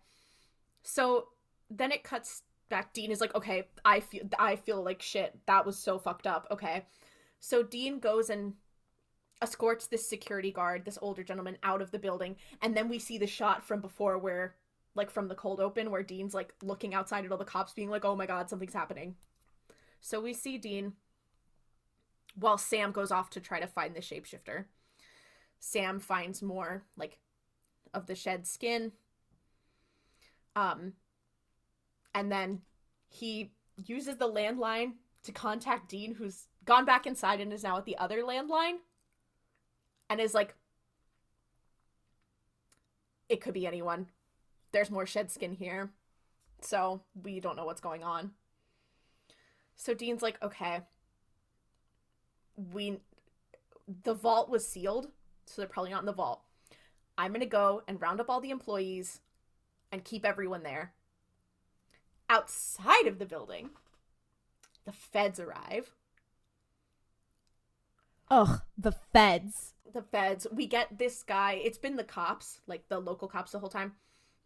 So then it cuts back. Dean is like, okay, I feel like shit. That was so fucked up. Okay. So Dean goes and escorts this security guard, this older gentleman, out of the building. And then we see the shot from before where, like, from the cold open, where Dean's, like, looking outside at all the cops being like, oh my God, something's happening. So we see Dean while Sam goes off to try to find the shapeshifter. Sam finds more, like, of the shed skin. And then he uses the landline to contact Dean, who's gone back inside and is now at the other landline. And is like, it could be anyone. There's more shed skin here. So we don't know what's going on. So Dean's like, okay. The vault was sealed, so they're probably not in the vault. I'm gonna go and round up all the employees and keep everyone there. Outside of the building, the feds arrive. Ugh, the feds. The feds. We get this guy. It's been the cops, like the local cops the whole time.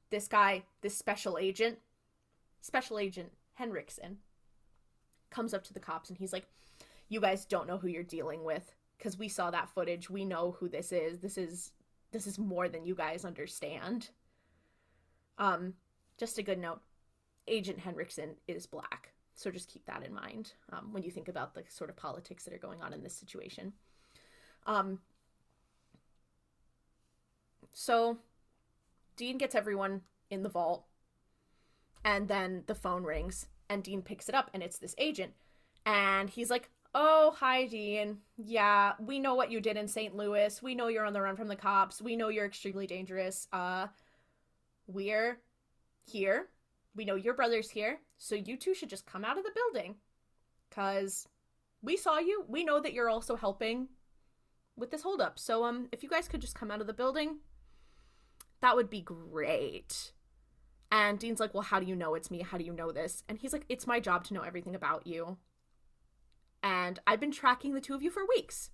This guy, this special agent Henriksen, comes up to the cops and he's like, you guys don't know who you're dealing with because we saw that footage. We know who this is. This is more than you guys understand. Just a good note. Agent Henriksen is black. So just keep that in mind when you think about the sort of politics that are going on in this situation. So Dean gets everyone in the vault, and then the phone rings, and Dean picks it up, and it's this agent. And he's like, oh, hi, Dean. Yeah, we know what you did in St. Louis. We know you're on the run from the cops. We know you're extremely dangerous. We're here. We know your brother's here, so you two should just come out of the building. Because we saw you. We know that you're also helping with this holdup. So, if you guys could just come out of the building, that would be great. And Dean's like, well, how do you know it's me? How do you know this? And he's like, it's my job to know everything about you. And I've been tracking the two of you for weeks.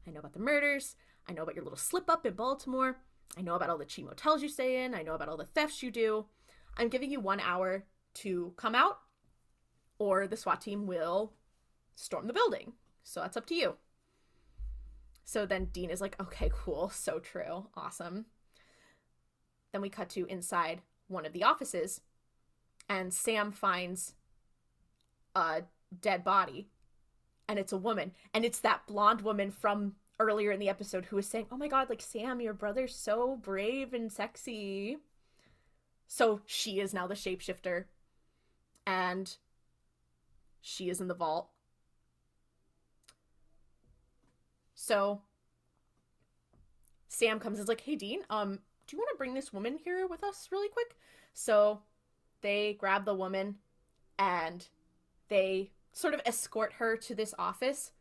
I know about the murders. I know about your little slip up in Baltimore. I know about all the cheap motels you stay in. I know about all the thefts you do. I'm giving you 1 hour to come out, or the SWAT team will storm the building. So that's up to you. So then Dean is like, okay, cool. So true. Awesome. Then we cut to inside one of the offices, and Sam finds a dead body, and it's a woman, and it's that blonde woman from earlier in the episode who was saying, oh my god, like, Sam, your brother's so brave and sexy. So she is now the shapeshifter, and she is in the vault. So Sam comes and is like, hey, Dean, do you want to bring this woman here with us really quick? So they grab the woman and they sort of escort her to this office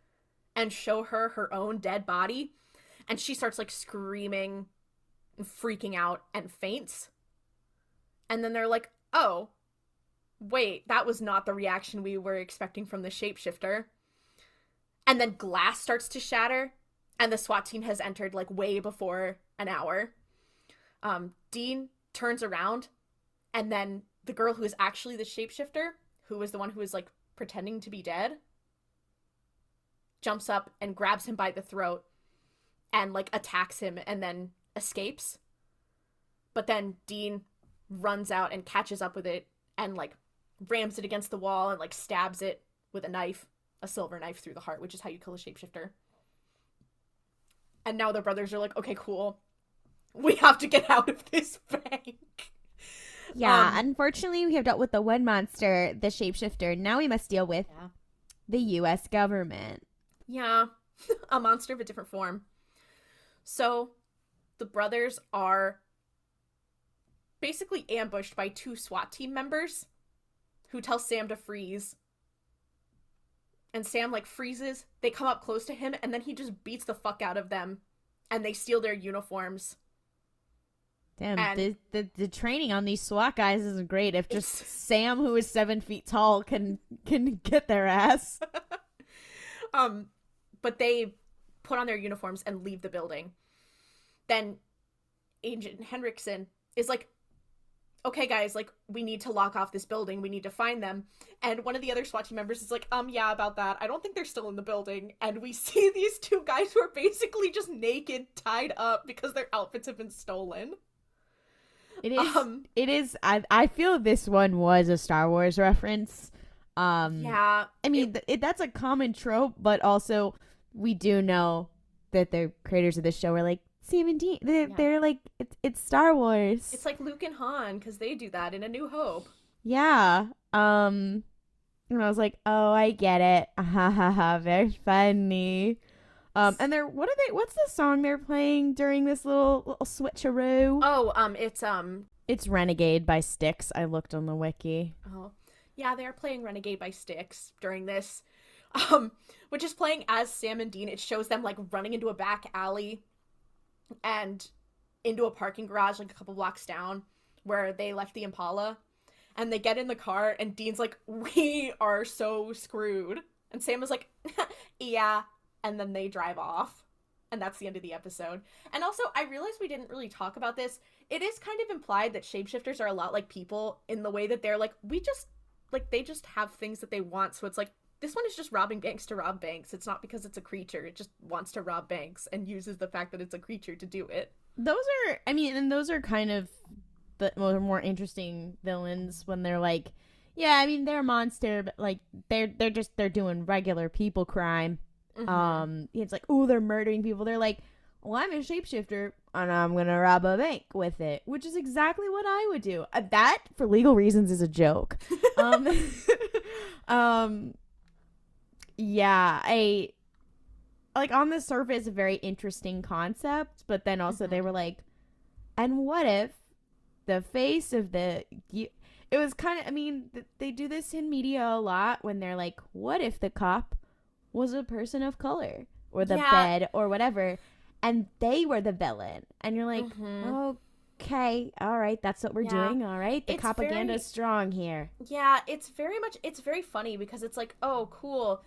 and show her her own dead body. And she starts like screaming and freaking out and faints. And then they're like, oh, wait, that was not the reaction we were expecting from the shapeshifter. And then glass starts to shatter, and the SWAT team has entered like way before an hour. Dean turns around, and then the girl who is actually the shapeshifter, who was the one who was like pretending to be dead, jumps up and grabs him by the throat and like attacks him and then escapes. But then Dean runs out and catches up with it and like rams it against the wall and like stabs it with a knife, a silver knife, through the heart, which is how you kill a shapeshifter. And now the brothers are like, okay, cool. We have to get out of this bank. Yeah, unfortunately, we have dealt with the one monster, the shapeshifter. Now we must deal with the U.S. government. Yeah, a monster of a different form. So the brothers are basically ambushed by 2 SWAT team members who tell Sam to freeze. And Sam, like, freezes. They come up close to him, and then he just beats the fuck out of them. And they steal their uniforms. Damn, and the training on these SWAT guys isn't great. If just Sam, who is 7 feet tall, can get their ass. But they put on their uniforms and leave the building. Then Agent Henriksen is like, okay, guys, like, we need to lock off this building. We need to find them. And one of the other SWAT team members is like, yeah, about that. I don't think they're still in the building. And we see these 2 guys who are basically just naked, tied up because their outfits have been stolen. It is, I feel this one was a Star Wars reference. Yeah. I mean, that's a common trope, but also we do know that the creators of this show were like, 17. They're like, it's Star Wars. It's like Luke and Han, because they do that in A New Hope. Yeah. And I was like, oh, I get it. Ha ha ha. Very funny. And what's the song they're playing during this little switcheroo? Oh, it's Renegade by Styx. I looked on the wiki. Oh, yeah, they're playing Renegade by Styx during this, which is playing as Sam and Dean. It shows them like running into a back alley and into a parking garage like a couple blocks down where they left the Impala, and they get in the car and Dean's like, we are so screwed, and Sam is like, yeah, and then they drive off. And that's the end of the episode. And also, I realized we didn't really talk about this. It is kind of implied that shapeshifters are a lot like people in the way that they're like, they just have things that they want. So it's like, this one is just robbing banks to rob banks. It's not because it's a creature. It just wants to rob banks and uses the fact that it's a creature to do it. Those are kind of the more interesting villains when they're like, yeah, I mean, they're a monster, but like they're doing regular people crime. Mm-hmm. It's like, oh, they're murdering people. They're like, well, I'm a shapeshifter and I'm gonna rob a bank with it, which is exactly what I would do. That, for legal reasons, is a joke. Yeah, I like, on the surface, a very interesting concept, but then also they were like, and what if the face of the it was kind of, I mean, they do this in media a lot when they're like, what if the cop was a person of color or the bed or whatever, and they were the villain, and you're like, okay, all right, that's what we're doing, all right, the propaganda is strong here. Yeah, it's very funny because it's like, oh, cool,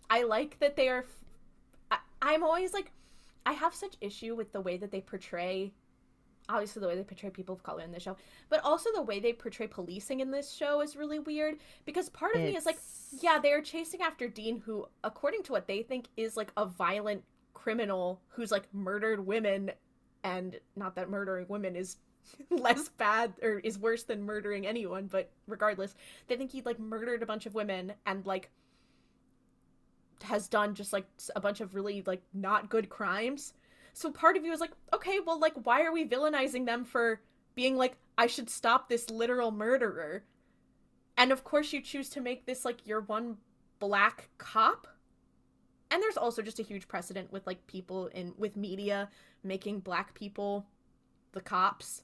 I like that they are I'm always like, I have such issue with the way that they portray, obviously the way they portray people of color in this show, but also the way they portray policing in this show is really weird, because part of me is like, yeah, they're chasing after Dean, who, according to what they think, is like a violent criminal who's like murdered women, and not that murdering women is less bad or is worse than murdering anyone, but regardless, they think he like murdered a bunch of women and like has done just like a bunch of really like not good crimes. So part of you is like, okay, well, like, why are we villainizing them for being like, I should stop this literal murderer? And of course you choose to make this like your one black cop. And there's also just a huge precedent with like people with media making black people the cops.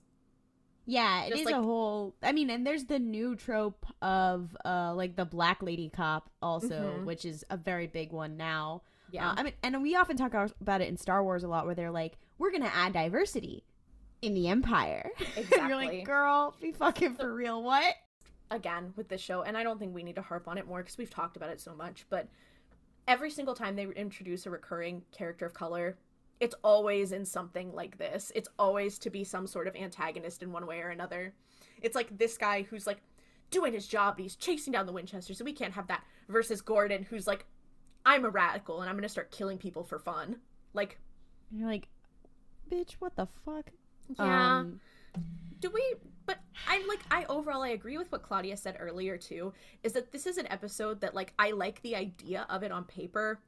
Yeah, it just is like a whole, I mean, and there's the new trope of like the black lady cop also, which is a very big one now. Yeah. I mean, and we often talk about it in Star Wars a lot, where they're like, we're going to add diversity in the Empire. Exactly. And you're like, girl, be fucking for real, what? Again, with this show, and I don't think we need to harp on it more because we've talked about it so much, but every single time they introduce a recurring character of color, it's always in something like this. It's always to be some sort of antagonist in one way or another. It's like this guy who's like doing his job, and he's chasing down the Winchesters, so we can't have that, versus Gordon, who's like, I'm a radical and I'm gonna start killing people for fun. Like, and you're like, bitch, what the fuck? Yeah. But I overall agree with what Klaudia said earlier too, is that this is an episode that like, I like the idea of it on paper,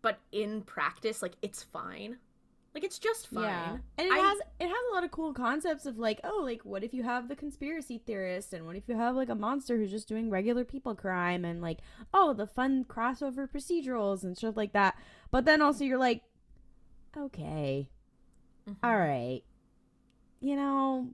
but in practice, like, it's fine. Like, it's just fine. Yeah. And it has a lot of cool concepts of like, oh, like, what if you have the conspiracy theorist, and what if you have like a monster who's just doing regular people crime, and like, oh, the fun crossover procedurals and stuff like that. But then also you're like, okay, all right, you know,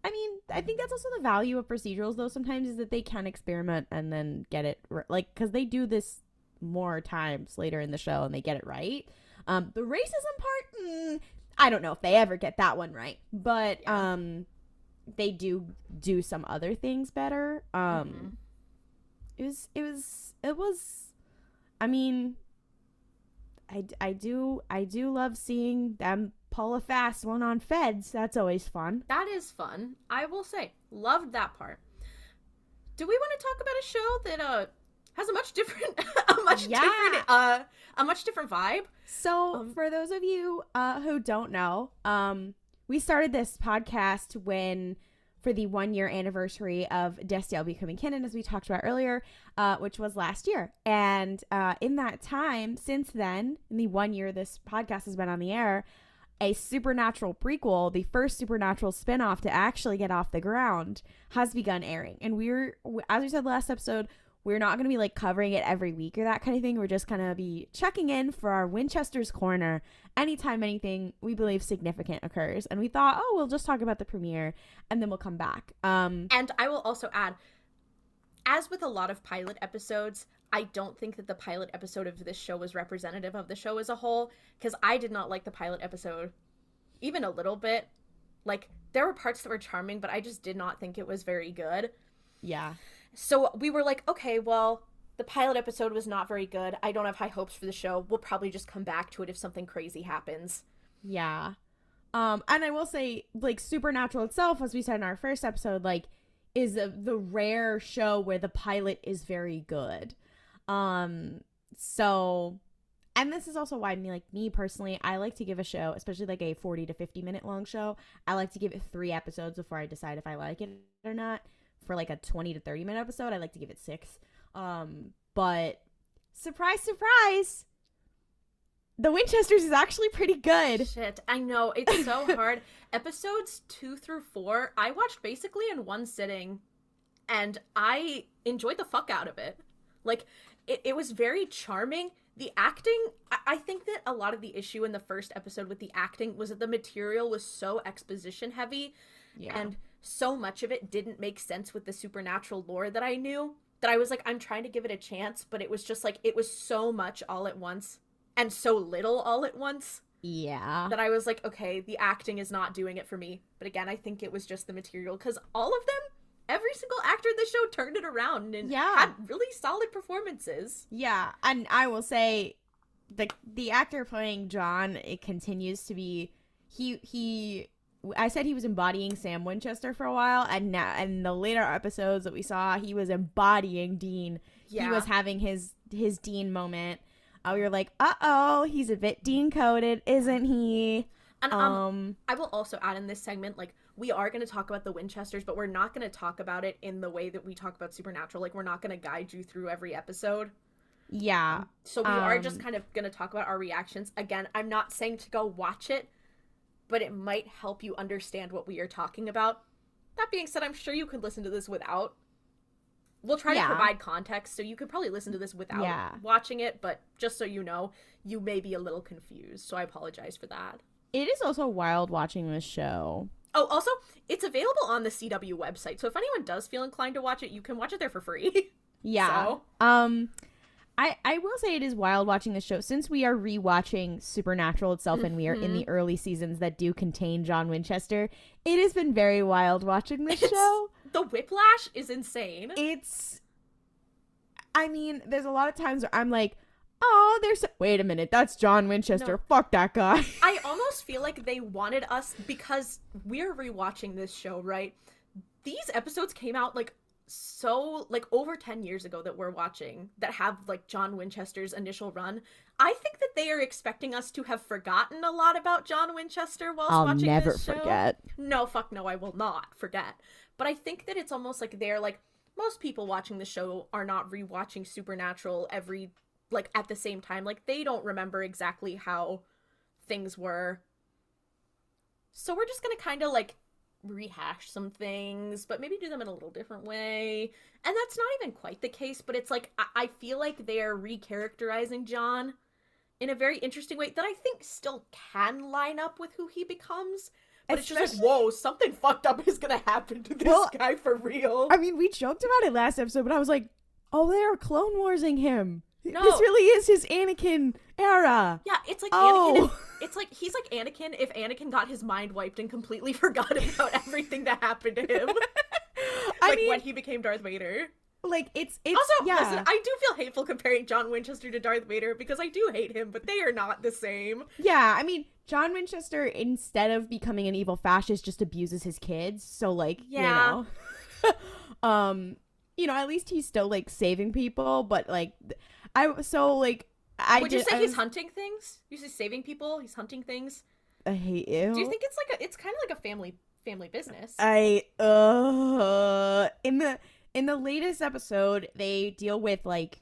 I mean, I think that's also the value of procedurals though sometimes, is that they can experiment and then get it like, because they do this more times later in the show and they get it right. The racism part, I don't know if they ever get that one right, but they do some other things better. It was I mean, I do love seeing them pull a fast one on feds. That's always fun. That is fun. I will say, loved that part. Do we want to talk about a show that has a much different vibe? So for those of you who don't know, we started this podcast for the 1-year anniversary of Destiel becoming canon, as we talked about earlier, which was last year. And in that time, since then, in the 1 year this podcast has been on the air, a Supernatural prequel, the first Supernatural spinoff to actually get off the ground, has begun airing. And as we said last episode, we're not going to be like covering it every week or that kind of thing. We're just going to be checking in for our Winchesters Corner anytime anything we believe significant occurs. And we thought, oh, we'll just talk about the premiere and then we'll come back. And I will also add, as with a lot of pilot episodes, I don't think that the pilot episode of this show was representative of the show as a whole, because I did not like the pilot episode even a little bit. Like, there were parts that were charming, but I just did not think it was very good. Yeah. So we were like, okay, well, The pilot episode was not very good. I don't have high hopes for the show. We'll probably just come back to it if something crazy happens. Yeah. And I will say, like, Supernatural itself, as we said in our first episode, like, is the rare show where the pilot is very good. So, and this is also why me personally, I like to give a show, especially like a 40 to 50 minute long show, I like to give it 3 episodes before I decide if I like it or not. For like a 20 to 30 minute episode, I like to give it 6. But surprise, surprise, the Winchesters is actually pretty good. Shit, I know. It's so hard. Episodes 2 through 4, I watched basically in one sitting, and I enjoyed the fuck out of it. Like, it was very charming. The acting, I think that a lot of the issue in the first episode with the acting was that the material was so exposition heavy, and so much of it didn't make sense with the supernatural lore that I knew, that I was like, I'm trying to give it a chance, but it was just like, it was so much all at once. And so little all at once. Yeah. That I was like, okay, the acting is not doing it for me. But again, I think it was just the material. Because all of them, every single actor in the show turned it around and had really solid performances. Yeah. And I will say, the actor playing John, it continues to be... I said he was embodying Sam Winchester for a while. And now, in the later episodes that we saw, he was embodying Dean. Yeah. He was having his Dean moment. We were like, uh-oh, he's a bit Dean-coded, isn't he? And I will also add in this segment, like, we are going to talk about the Winchesters, but we're not going to talk about it in the way that we talk about Supernatural. Like, we're not going to guide you through every episode. Yeah. So we are just kind of going to talk about our reactions. Again, I'm not saying to go watch it, but it might help you understand what we are talking about. That being said, I'm sure you could listen to this without. We'll try to provide context, so you could probably listen to this without watching it, but just so you know, you may be a little confused, so I apologize for that. It is also wild watching this show. Oh, also, it's available on the CW website, so if anyone does feel inclined to watch it, you can watch it there for free. Yeah. So. I will say it is wild watching this show, since we are rewatching Supernatural itself, and we are in the early seasons that do contain John Winchester. It has been very wild watching this show. The whiplash is insane. There's a lot of times where I'm like, oh, wait a minute, that's John Winchester. No. Fuck that guy. I almost feel like they wanted us, because we're rewatching this show, right? These episodes came out over 10 years ago that we're watching, that have like John Winchester's initial run. I think that they are expecting us to have forgotten a lot about John Winchester whilst watching this show. I'll never forget. No, fuck no, I will not forget. But I think that it's almost like they're like, most people watching the show are not rewatching Supernatural at the same time. Like, they don't remember exactly how things were. So we're just gonna kind of like rehash some things, but maybe do them in a little different way. And that's not even quite the case, but it's like, I feel like they're recharacterizing John in a very interesting way that I think still can line up with who he becomes. But it's just like, whoa, something fucked up is gonna happen to this guy for real. I mean, we joked about it last episode, but I was like, oh, they're Clone Warsing him. No. This really is his Anakin era. Yeah, it's like Anakin. It's like, he's like Anakin if Anakin got his mind wiped and completely forgot about everything that happened to him. When he became Darth Vader. Like, it's also, listen, I do feel hateful comparing John Winchester to Darth Vader, because I do hate him, but they are not the same. Yeah, I mean, John Winchester, instead of becoming an evil fascist, just abuses his kids. So, like, you know, at least he's still, like, saving people, but, like, would you say he's hunting things? You say saving people, he's hunting things? I hate you. Do you think it's kind of like a family business? In the latest episode, they deal with, like,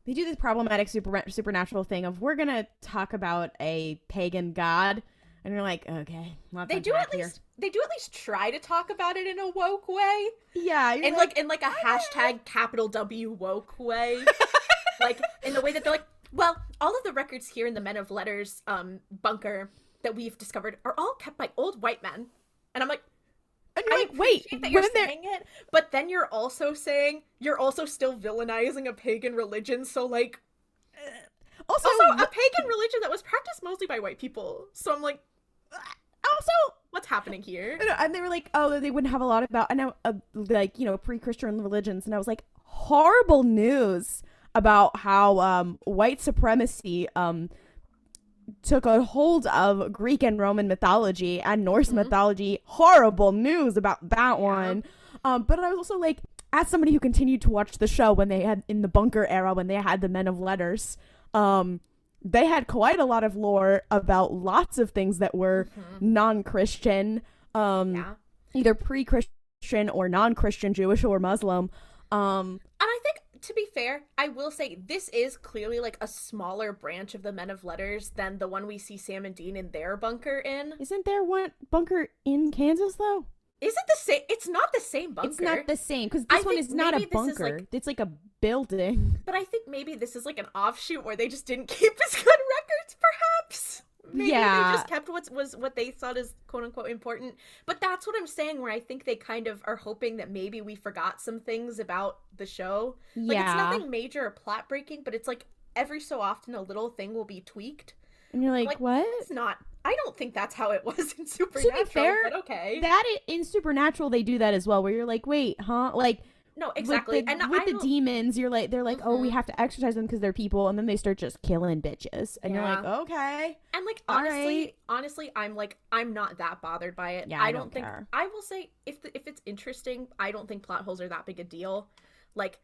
they do this problematic supernatural thing of, we're gonna talk about a pagan god, and you're like, okay, they do at least try to talk about it in a woke way. Yeah, in a hashtag capital W woke way. Like, in the way that they're like, well, all of the records here in the Men of Letters bunker that we've discovered are all kept by old white men. And I'm like, and you're like, wait, that you're saying it, but then you're also still villainizing a pagan religion, so like, also a pagan religion that was practiced mostly by white people. So I'm like, also, what's happening here? And they were like, oh, they wouldn't have a lot about, and now, pre-Christian religions, and I was like, horrible news about how white supremacy took a hold of Greek and Roman mythology and Norse mythology. Horrible news about that one. But I was also like, as somebody who continued to watch the show when they had in the bunker era, when they had the Men of Letters, they had quite a lot of lore about lots of things that were non-Christian, either pre-Christian or non-Christian, Jewish or Muslim. And I think, to be fair, I will say this is clearly like a smaller branch of the Men of Letters than the one we see Sam and Dean in their bunker in. Isn't there one bunker in Kansas though? Is it the same? It's not the same bunker. It's not the same, because this one is not a bunker. It's like a building. But I think maybe this is like an offshoot where they just didn't keep as good records, perhaps. Maybe they just kept what they thought is quote-unquote important. But that's what I'm saying, where I think they kind of are hoping that maybe we forgot some things about the show. Like, it's nothing major or plot-breaking, but it's like every so often a little thing will be tweaked. And you're like, what? It's not... I don't think that's how it was in Supernatural, to be fair, but okay. In Supernatural, they do that as well, where you're like, wait, huh? Like... No, exactly. With the demons, you're like, they're like, oh, we have to exercise them because they're people, and then they start just killing bitches, and you're like, okay. And like, honestly, I'm not that bothered by it. Yeah, I don't think. Care. I will say, if it's interesting, I don't think plot holes are that big a deal. Like,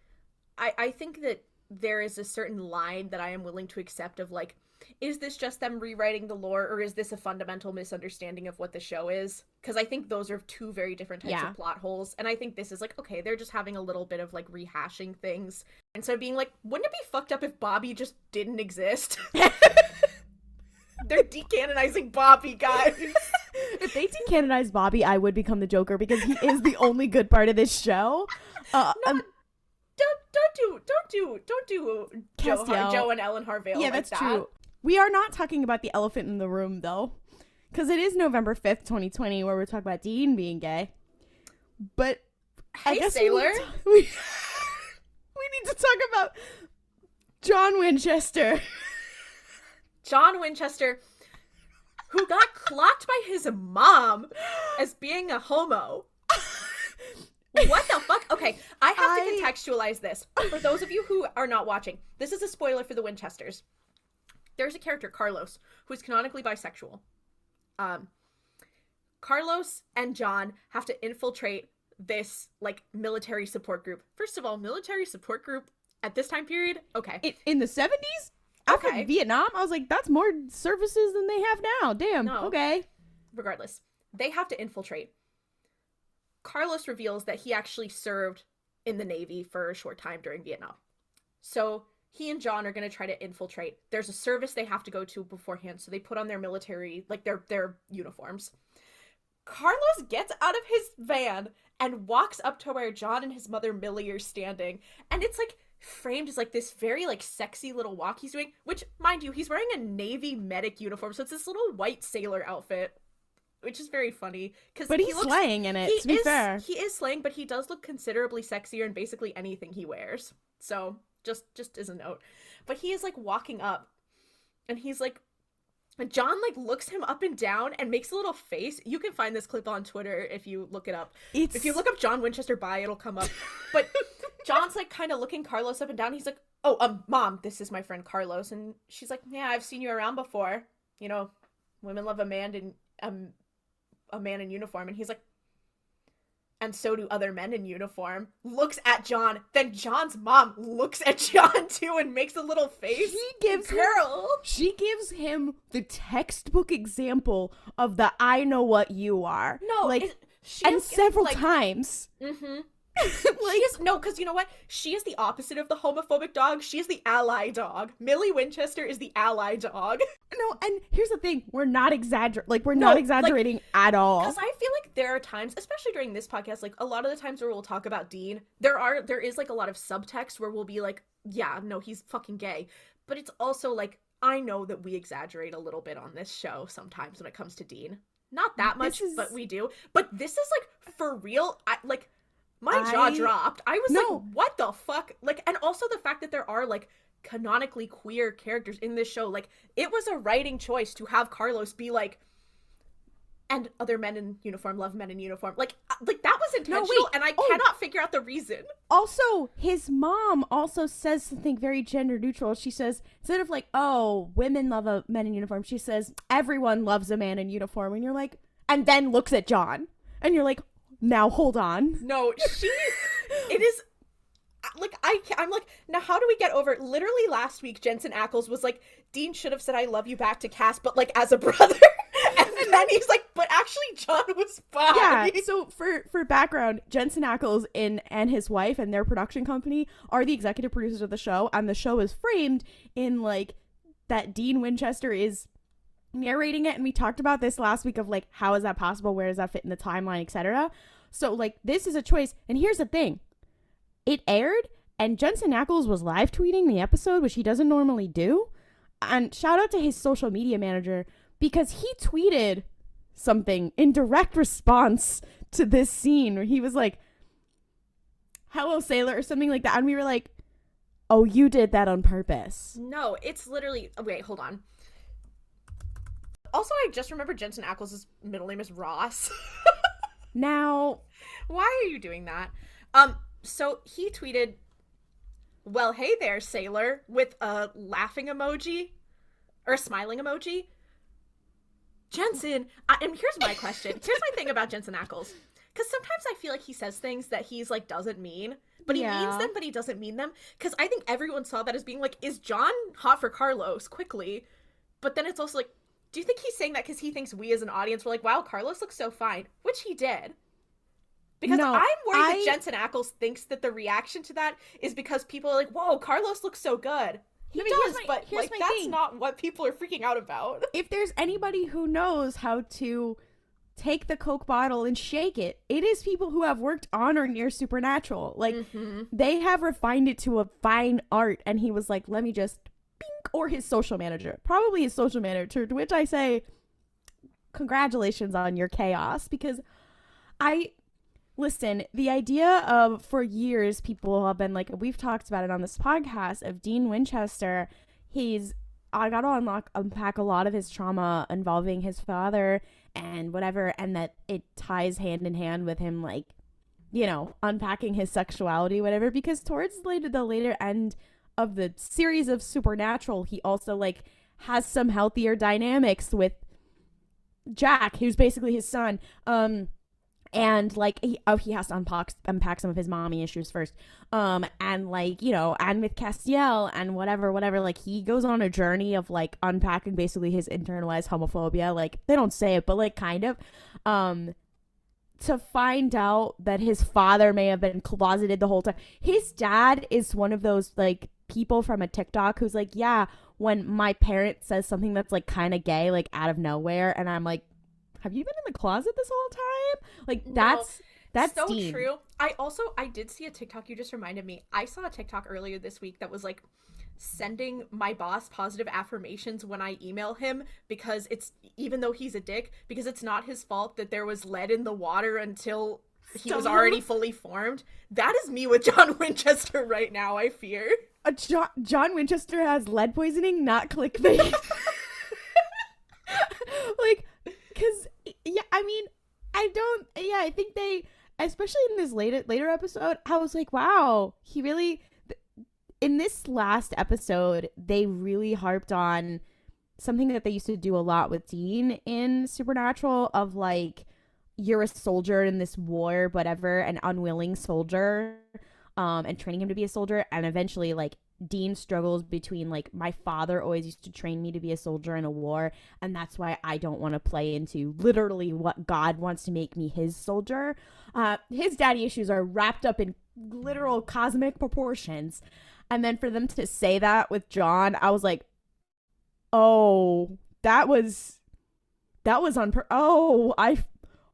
I think that there is a certain line that I am willing to accept of like, is this just them rewriting the lore, or is this a fundamental misunderstanding of what the show is? Because I think those are two very different types of plot holes. And I think this is like, okay, they're just having a little bit of like rehashing things. And so being like, wouldn't it be fucked up if Bobby just didn't exist? They're decanonizing Bobby, guys. If they decanonize Bobby, I would become the Joker because he is the only good part of this show. Don't do Joe and Ellen Harvelle. Yeah, that's true. We are not talking about the elephant in the room, though, because it is November 5th, 2020, where we're talking about Dean being gay. But hey, I guess Sailor, we need to talk about John Winchester. John Winchester, who got clocked by his mom as being a homo. What the fuck? Okay, I have to contextualize this. For those of you who are not watching, this is a spoiler for the Winchesters. There's a character, Carlos, who's canonically bisexual. Carlos and John have to infiltrate this, like, military support group. First of all, military support group at this time period? Okay. In the 70s? After Vietnam? I was like, that's more services than they have now. Damn. No. Okay. Regardless, they have to infiltrate. Carlos reveals that he actually served in the Navy for a short time during Vietnam. So he and John are going to try to infiltrate. There's a service they have to go to beforehand, so they put on their military, like their uniforms. Carlos gets out of his van and walks up to where John and his mother Millie are standing, and it's like framed as like this very like sexy little walk he's doing, which, mind you, he's wearing a Navy medic uniform, so it's this little white sailor outfit, which is very funny. But he's slaying in it, to be fair. He is slaying, but he does look considerably sexier in basically anything he wears. So, just as a note. But he is, like, walking up, and he's, like, John, like, looks him up and down and makes a little face. You can find this clip on Twitter if you look it up. If you look up John Winchester bi, it'll come up. But John's, like, kind of looking Carlos up and down. He's like, oh, Mom, this is my friend Carlos. And she's like, yeah, I've seen you around before. You know, women love a man in uniform. And he's like, and so do other men in uniform. Looks at John. Then John's mom looks at John too and makes a little face. She gives him the textbook example of the I know what you are. No, like, and several times. Mm-hmm. Because you know what? She is the opposite of the homophobic dog. She is the ally dog. Millie Winchester is the ally dog. No, and here's the thing: we're not exaggerating at all. Because I feel like there are times, especially during this podcast, like a lot of the times where we'll talk about Dean, there is like a lot of subtext where we'll be like, yeah, no, he's fucking gay. But it's also like, I know that we exaggerate a little bit on this show sometimes when it comes to Dean. Not that much, but we do. But this is like for real. My jaw dropped. I was like, what the fuck? Like, and also the fact that there are, like, canonically queer characters in this show. Like, it was a writing choice to have Carlos be, like, and other men in uniform love men in uniform. Like that was intentional, No, wait. and I cannot figure out the reason. Also, his mom also says something very gender neutral. She says, instead of like, oh, women love a man in uniform, she says, everyone loves a man in uniform. And you're like, and then looks at John. And you're like, now hold on. No, it is, like, I'm like, now how do we get over it? Literally last week, Jensen Ackles was like, Dean should have said I love you back to Cass, but like as a brother. And then he's like, but actually John was fine. Yeah, so for background, Jensen Ackles and his wife and their production company are the executive producers of the show, and the show is framed in like that Dean Winchester is narrating it, and we talked about this last week of like, how is that possible? Where does that fit in the timeline, etc. So like, this is a choice, and here's the thing. It aired, and Jensen Ackles was live tweeting the episode, which he doesn't normally do. And shout out to his social media manager, because he tweeted something in direct response to this scene where he was like, hello, sailor, or something like that. And we were like, oh, you did that on purpose. No, it's literally, wait, hold on. Also, I just remember Jensen Ackles' middle name is Ross. Now, why are you doing that? So he tweeted, well, hey there, sailor, with a laughing emoji, or a smiling emoji. Jensen, and here's my question. Here's my thing about Jensen Ackles. Because sometimes I feel like he says things that he's like, doesn't mean, but he means them, but he doesn't mean them. Because I think everyone saw that as being like, is John hot for Carlos? Quickly. But then it's also like, do you think he's saying that because he thinks we as an audience were like, wow, Carlos looks so fine? Which he did. Because no, I'm worried that Jensen Ackles thinks that the reaction to that is because people are like, whoa, Carlos looks so good. He does, but like, that's not what people are freaking out about. If there's anybody who knows how to take the Coke bottle and shake it, it is people who have worked on or near Supernatural. Like, they have refined it to a fine art, and he was like, let me just bink, or his social manager. Probably his social manager, to which I say, congratulations on your chaos, because listen, the idea of, for years, people have been like, we've talked about it on this podcast, of Dean Winchester. I got to unpack a lot of his trauma involving his father and whatever, and that it ties hand in hand with him, like, you know, unpacking his sexuality, whatever, because towards the later end of the series of Supernatural, he also, like, has some healthier dynamics with Jack, who's basically his son, and like he has to unpack some of his mommy issues first, and like, you know, and with Castiel and whatever, like, he goes on a journey of like unpacking basically his internalized homophobia. Like, they don't say it, but like, kind of, to find out that his father may have been closeted the whole time. His dad is one of those like people from a TikTok who's like, yeah, when my parent says something that's like kind of gay, like out of nowhere, and I'm like, have you been in the closet this whole time? Like, that's so Dean. true. I did see a TikTok, you just reminded me. I saw a TikTok earlier this week that was like sending my boss positive affirmations when I email him, because it's, even though he's a dick, because it's not his fault that there was lead in the water until he was already fully formed. That is me with John Winchester right now, I fear. John Winchester has lead poisoning, not clickbait. Like, because, yeah, I mean, I think they, especially in this later episode, I was like, wow, he really, in this last episode, they really harped on something that they used to do a lot with Dean in Supernatural, of like, you're a soldier in this war, whatever, an unwilling soldier, and training him to be a soldier, and eventually, like, Dean struggles between, like, my father always used to train me to be a soldier in a war, and that's why I don't want to play into literally what God wants to make me, his soldier. His daddy issues are wrapped up in literal cosmic proportions, and then for them to say that with John, I was like, oh, that was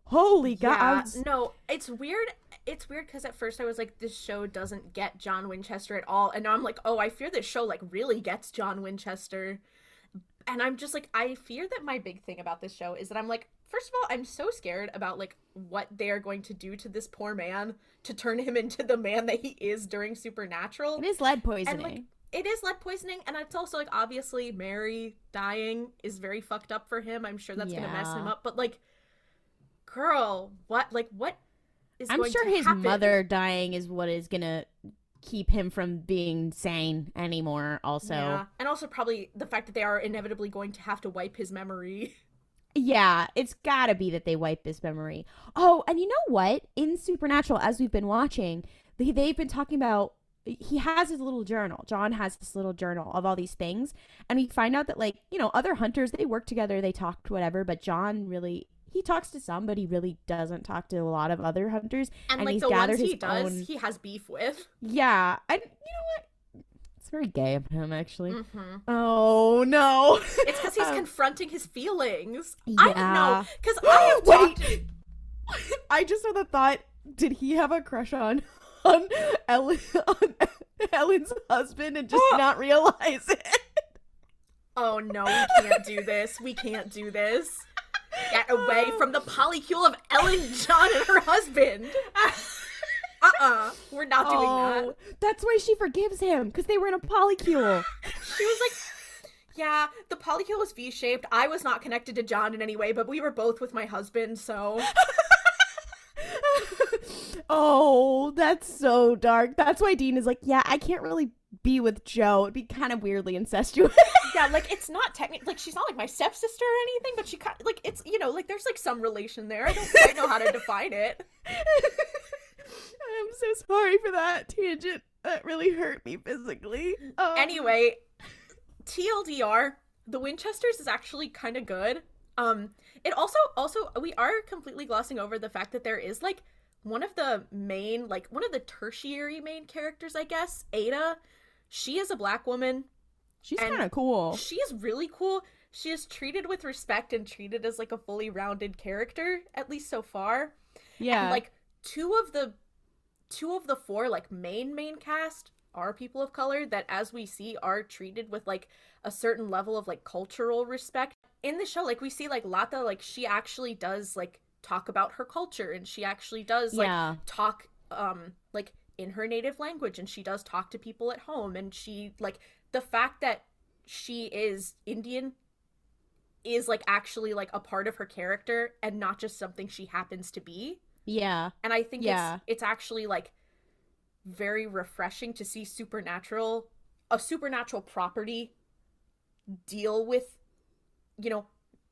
holy God. Yeah, no, it's weird. It's weird because at first I was like, this show doesn't get John Winchester at all. And now I'm like, oh, I fear this show like really gets John Winchester. And I'm just like, I fear that my big thing about this show is that I'm like, first of all, I'm so scared about like what they're going to do to this poor man to turn him into the man that he is during Supernatural. It is lead poisoning. And, like, it is lead poisoning, and it's also like, obviously Mary dying is very fucked up for him. I'm sure that's gonna mess him up, but like, girl, what is I'm going sure to his happen? mother dying is what is gonna keep him from being sane anymore. Also, Yeah, and also probably the fact that they are inevitably going to have to wipe his memory. yeah, it's gotta be that they wipe his memory. Oh, and you know what? In Supernatural, as we've been watching, they've been talking about. He has his little journal. John has this little journal of all these things, and we find out that, like, you know, other hunters, they work together, they talk, whatever. But John really, he talks to some, but he really doesn't talk to a lot of other hunters. And And like he's the gathered ones he his does, own. he has beef with. Yeah, and you know what? It's very gay of him, actually. Mm-hmm. Oh no! It's because he's confronting his feelings. Yeah. I know, because I have talked. Wait, I just had the thought: did he have a crush on Ellen, on Ellen's husband and just not realize it? Oh no, we can't do this. We can't do this. Get away from the polycule of Ellen, John, and her husband. We're not doing that. That's why she forgives him, because they were in a polycule. She was like, yeah, the polycule was V-shaped. I was not connected to John in any way, but we were both with my husband, so. Oh, that's so dark. That's why Dean is like, yeah, I can't really be with Joe. It'd be kind of weirdly incestuous. Yeah, like, it's not technically, like, she's not like my stepsister or anything, but she kind of, like, it's, you know, like, there's like some relation there. I don't quite know how to define it. I'm so sorry for that tangent. That really hurt me physically. Anyway, TLDR, the Winchesters is actually kind of good. It also we are completely glossing over the fact that there is like one of the tertiary main characters, I guess, Ada. She is a black woman. She's kind of cool. She is really cool. She is treated with respect and treated as like a fully rounded character, at least so far. Yeah. And like two of the four like main cast are people of color that, as we see, are treated with like a certain level of like cultural respect. In the show, like, we see like Lata, like, she actually does like talk about her culture, and she actually does like talk like in her native language, and she does talk to people at home, and she like the fact that she is Indian is like actually like a part of her character and not just something she happens to be. Yeah. And I think it's actually like very refreshing to see a supernatural property deal with, you know,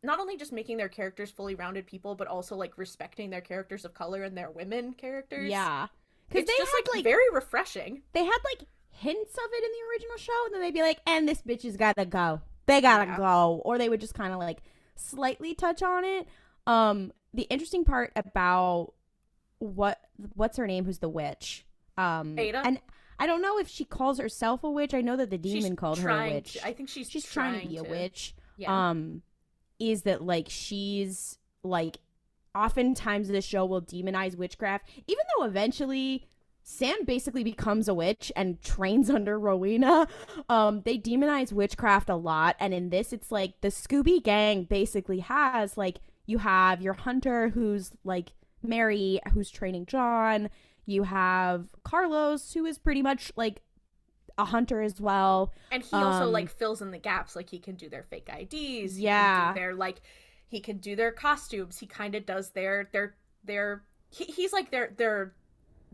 not only just making their characters fully rounded people, but also like respecting their characters of color and their women characters. Yeah. Because it's just like very refreshing. They had like hints of it in the original show, and then they'd be like, and this bitch has gotta go. They gotta go. Or they would just kind of like slightly touch on it. The interesting part about what's her name, who's the witch? Ada? And I don't know if she calls herself a witch. I know that the demon called her a witch. I think she's trying to be a witch. Yeah. Is that like she's like oftentimes the show will demonize witchcraft, even though eventually Sam basically becomes a witch and trains under Rowena. They demonize witchcraft a lot, and in this it's like the Scooby Gang basically has like, you have your hunter who's like Mary, who's training John. You have Carlos, who is pretty much like a hunter as well. And he also like fills in the gaps. Like, he can do their fake IDs. Yeah. He can do their costumes. He kind of does he's like their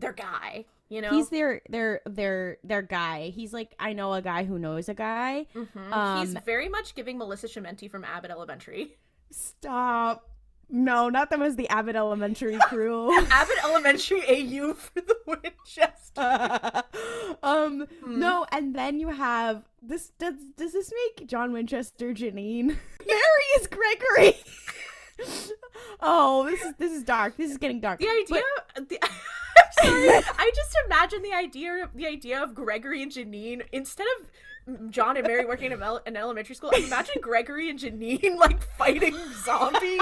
guy, you know? He's their guy. He's like, I know a guy who knows a guy. Mm-hmm. He's very much giving Melissa Chimenti from Abbott Elementary. Stop. No, not them as the Abbott Elementary crew. Abbott Elementary AU for the Winchester. No, and then you have this. Does this make John Winchester Janine? Mary is Gregory. Oh, this is dark. This is getting dark. The idea. Sorry, I just imagine the idea of Gregory and Janine, instead of John and Mary working in an elementary school, imagine Gregory and Janine like fighting zombies.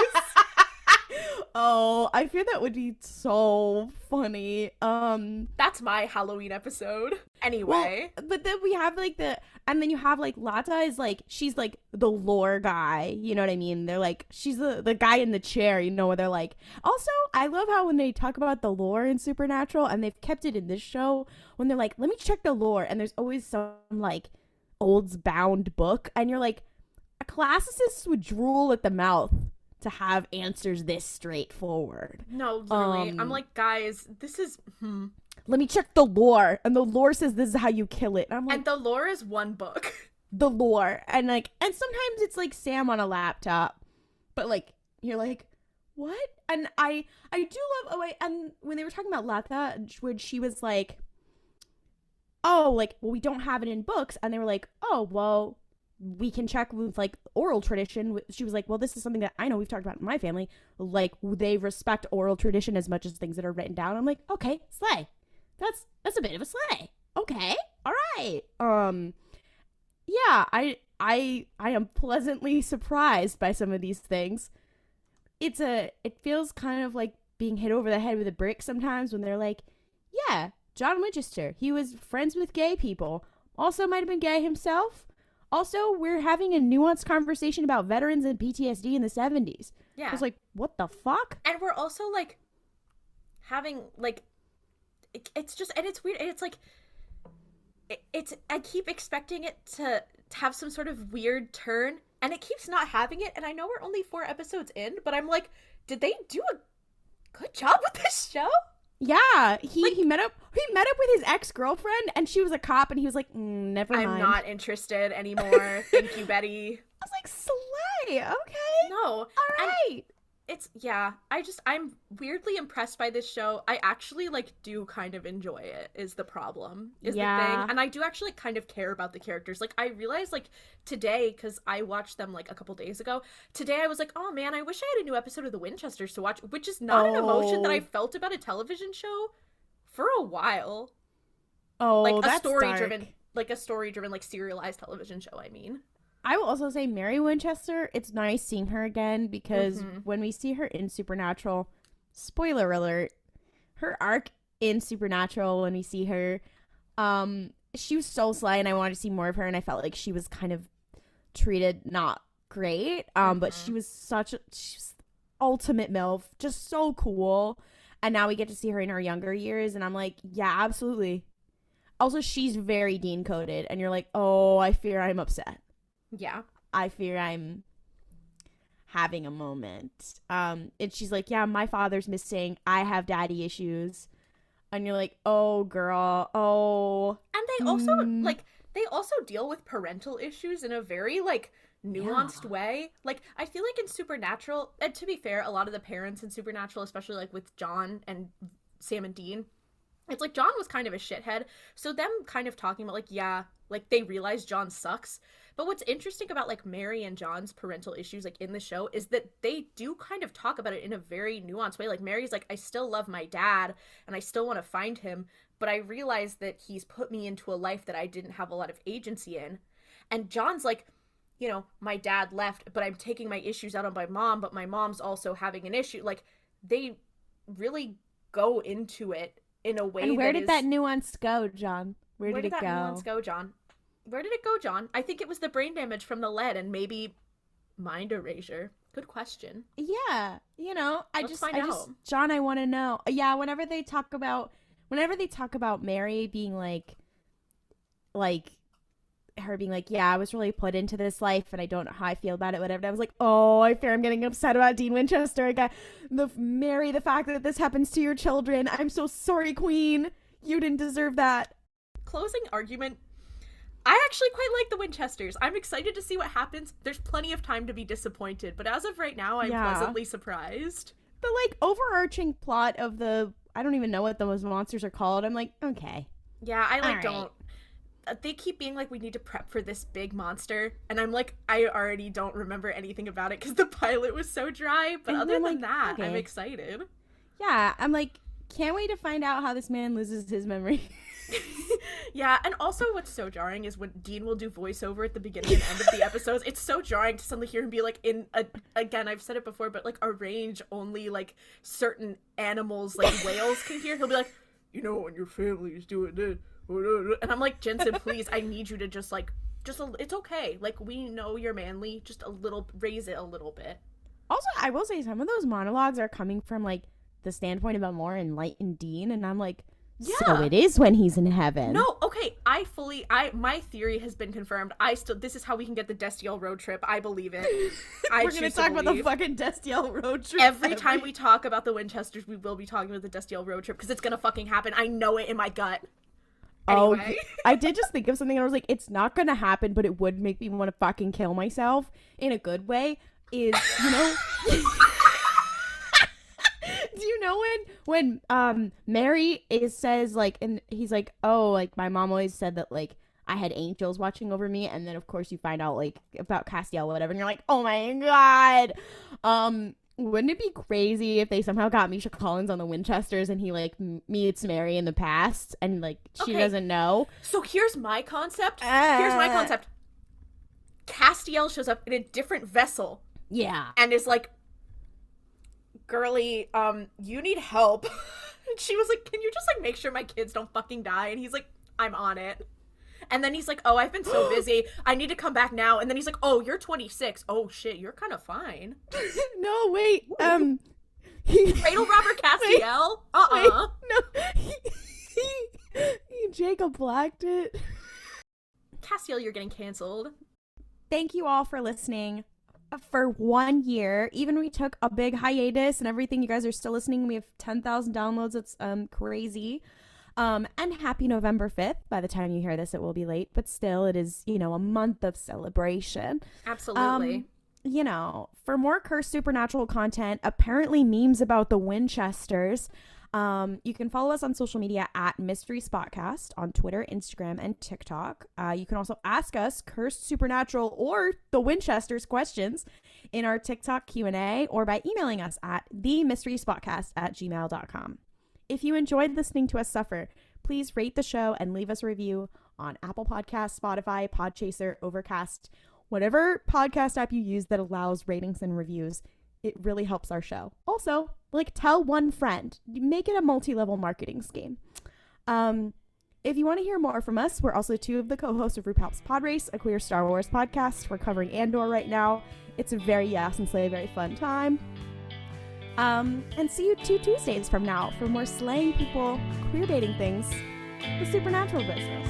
Oh, I feel that would be so funny. That's my Halloween episode. Anyway. Well, but then we have like and then you have like Lata is like, she's like the lore guy, you know what I mean? They're like, she's the guy in the chair, you know, where they're like, also, I love how when they talk about the lore in Supernatural, and they've kept it in this show, when they're like, let me check the lore, and there's always some like olds bound book, and you're like, a classicist would drool at the mouth to have answers this straightforward. No, literally. I'm like, guys, this is let me check the lore, and the lore says this is how you kill it. And I'm like, and the lore is one book. The lore, and sometimes it's like Sam on a laptop, but like you're like, what? And I do love. Oh wait, and when they were talking about Latha, when she was like, oh, like, well, we don't have it in books, and they were like, oh, well, we can check with like oral tradition. She was like, well, this is something that I know we've talked about in my family. Like, they respect oral tradition as much as things that are written down. I'm like, okay, slay. That's a bit of a slay. Okay, all right. Yeah, I am pleasantly surprised by some of these things. It feels kind of like being hit over the head with a brick sometimes when they're like, yeah, John Winchester, he was friends with gay people. Also might have been gay himself. Also, we're having a nuanced conversation about veterans and PTSD in the 70s. Yeah. I was like, what the fuck? And we're also like having like it's just, and it's weird, and it's like I keep expecting it to have some sort of weird turn, and it keeps not having it. And I know we're only 4 episodes in, but I'm like, did they do a good job with this show? Yeah, he met up with his ex-girlfriend, and she was a cop, and he was like, never mind. I'm not interested anymore. Thank you, Betty. I was like, slay, okay. No. All right. I'm weirdly impressed by this show. I actually like do kind of enjoy it, is the problem, the thing. And I do actually kind of care about the characters. Like, I realized like today, because I watched them like a couple days ago, today I was like, oh man, I wish I had a new episode of the Winchesters to watch, which is not an emotion that I felt about a television show for a while. Oh, like that's a story driven like serialized television show, I mean. I will also say Millie Winchester, it's nice seeing her again, because when we see her in Supernatural, spoiler alert, her arc in Supernatural, when we see her, she was so sly, and I wanted to see more of her, and I felt like she was kind of treated not great, but she's ultimate MILF, just so cool, and now we get to see her in her younger years, and I'm like, yeah, absolutely. Also, she's very Dean-coded, and you're like, oh, I fear I'm upset. Yeah. I fear I'm having a moment. And she's like, yeah, my father's missing. I have daddy issues. And you're like, oh, girl. Oh. And they also deal with parental issues in a very, like, nuanced way. Like, I feel like in Supernatural, and to be fair, a lot of the parents in Supernatural, especially, like, with John and Sam and Dean, it's like John was kind of a shithead. So them kind of talking about, like, yeah, like, they realize John sucks. But what's interesting about, like, Mary and John's parental issues, like, in the show is that they do kind of talk about it in a very nuanced way. Like, Mary's like, I still love my dad, and I still want to find him, but I realize that he's put me into a life that I didn't have a lot of agency in. And John's like, you know, my dad left, but I'm taking my issues out on my mom, but my mom's also having an issue. Like, they really go into it in a way. And where did that nuance go, John? Where did that nuance go, John? Where did it go, John? I think it was the brain damage from the lead and maybe mind erasure. Good question. Yeah, you know, Let's find out. John, I want to know. Yeah, whenever they talk about Mary being like her being like, yeah, I was really put into this life and I don't know how I feel about it, whatever. I was like, oh, I fear I'm getting upset about Dean Winchester. The fact that this happens to your children. I'm so sorry, Queen. You didn't deserve that. Closing argument. I actually quite like the Winchesters. I'm excited to see what happens. There's plenty of time to be disappointed, but as of right now, I'm pleasantly surprised. The, like, overarching plot of I don't even know what those monsters are called. I'm like, okay. Yeah, I don't. They keep being like, we need to prep for this big monster, and I'm like, I already don't remember anything about it because the pilot was so dry, but and other than that, okay. I'm excited. Yeah, I'm like, can't wait to find out how this man loses his memory. Yeah, and also what's so jarring is when Dean will do voiceover at the beginning and end of the episodes. It's so jarring to suddenly hear him be like, again, I've said it before, but like a range only like certain animals, like whales can hear. He'll be like, you know, when your family is doing this. And I'm like, Jensen, please, I need you to it's okay. Like, we know you're manly. Just raise it a little bit. Also, I will say some of those monologues are coming from like the standpoint of a more enlightened Dean, and I'm like, So it is when he's in heaven. No, okay, my theory has been confirmed. This is how we can get the Destiel road trip. I believe it. We're going to talk about the fucking Destiel road trip. Every time we talk about the Winchesters, we will be talking about the Destiel road trip because it's going to fucking happen. I know it in my gut. Anyway. Oh, I did just think of something and I was like, it's not going to happen, but it would make me want to fucking kill myself in a good way. Is, you know... Do you know when Mary says, like, and he's like, oh, like, my mom always said that, like, I had angels watching over me, and then, of course, you find out, like, about Castiel or whatever, and you're like, oh my god! Wouldn't it be crazy if they somehow got Misha Collins on the Winchesters and he, like, meets Mary in the past, and, like, she doesn't know? So here's my concept. Castiel shows up in a different vessel. Yeah. And is like, girly, you need help. And she was like, can you just, like, make sure my kids don't fucking die? And he's like, I'm on it. And then he's like, oh, I've been so busy. I need to come back now. And then he's like, oh, you're 26. Oh, shit, you're kind of fine. No, wait. Cradle robber Castiel? Wait, no. He Jacob Blacked it. Castiel, you're getting canceled. Thank you all for listening. For 1 year, even we took a big hiatus and everything, you guys are still listening. We have 10,000 downloads. It's crazy. And happy November 5th. By the time you hear this, it will be late, but still it is, you know, a month of celebration. Absolutely. You know, for more cursed supernatural content, apparently memes about the Winchesters, you can follow us on social media at Mystery Spotcast on Twitter, Instagram, and TikTok. You can also ask us cursed supernatural or the Winchesters questions in our TikTok Q&A or by emailing us at themysteryspotcast@gmail.com. If you enjoyed listening to us suffer, please rate the show and leave us a review on Apple Podcasts, Spotify, Podchaser, Overcast, whatever podcast app you use that allows ratings and reviews. It really helps our show. Also, like, tell one friend. Make it a multi-level marketing scheme. If you want to hear more from us, we're also two of the co-hosts of RuPaul's Pod Race, a queer Star Wars podcast. We're covering Andor right now. It's a very Yas and Slay, very fun time. And see you 2 Tuesdays from now for more slaying people, queer baiting things, the supernatural business.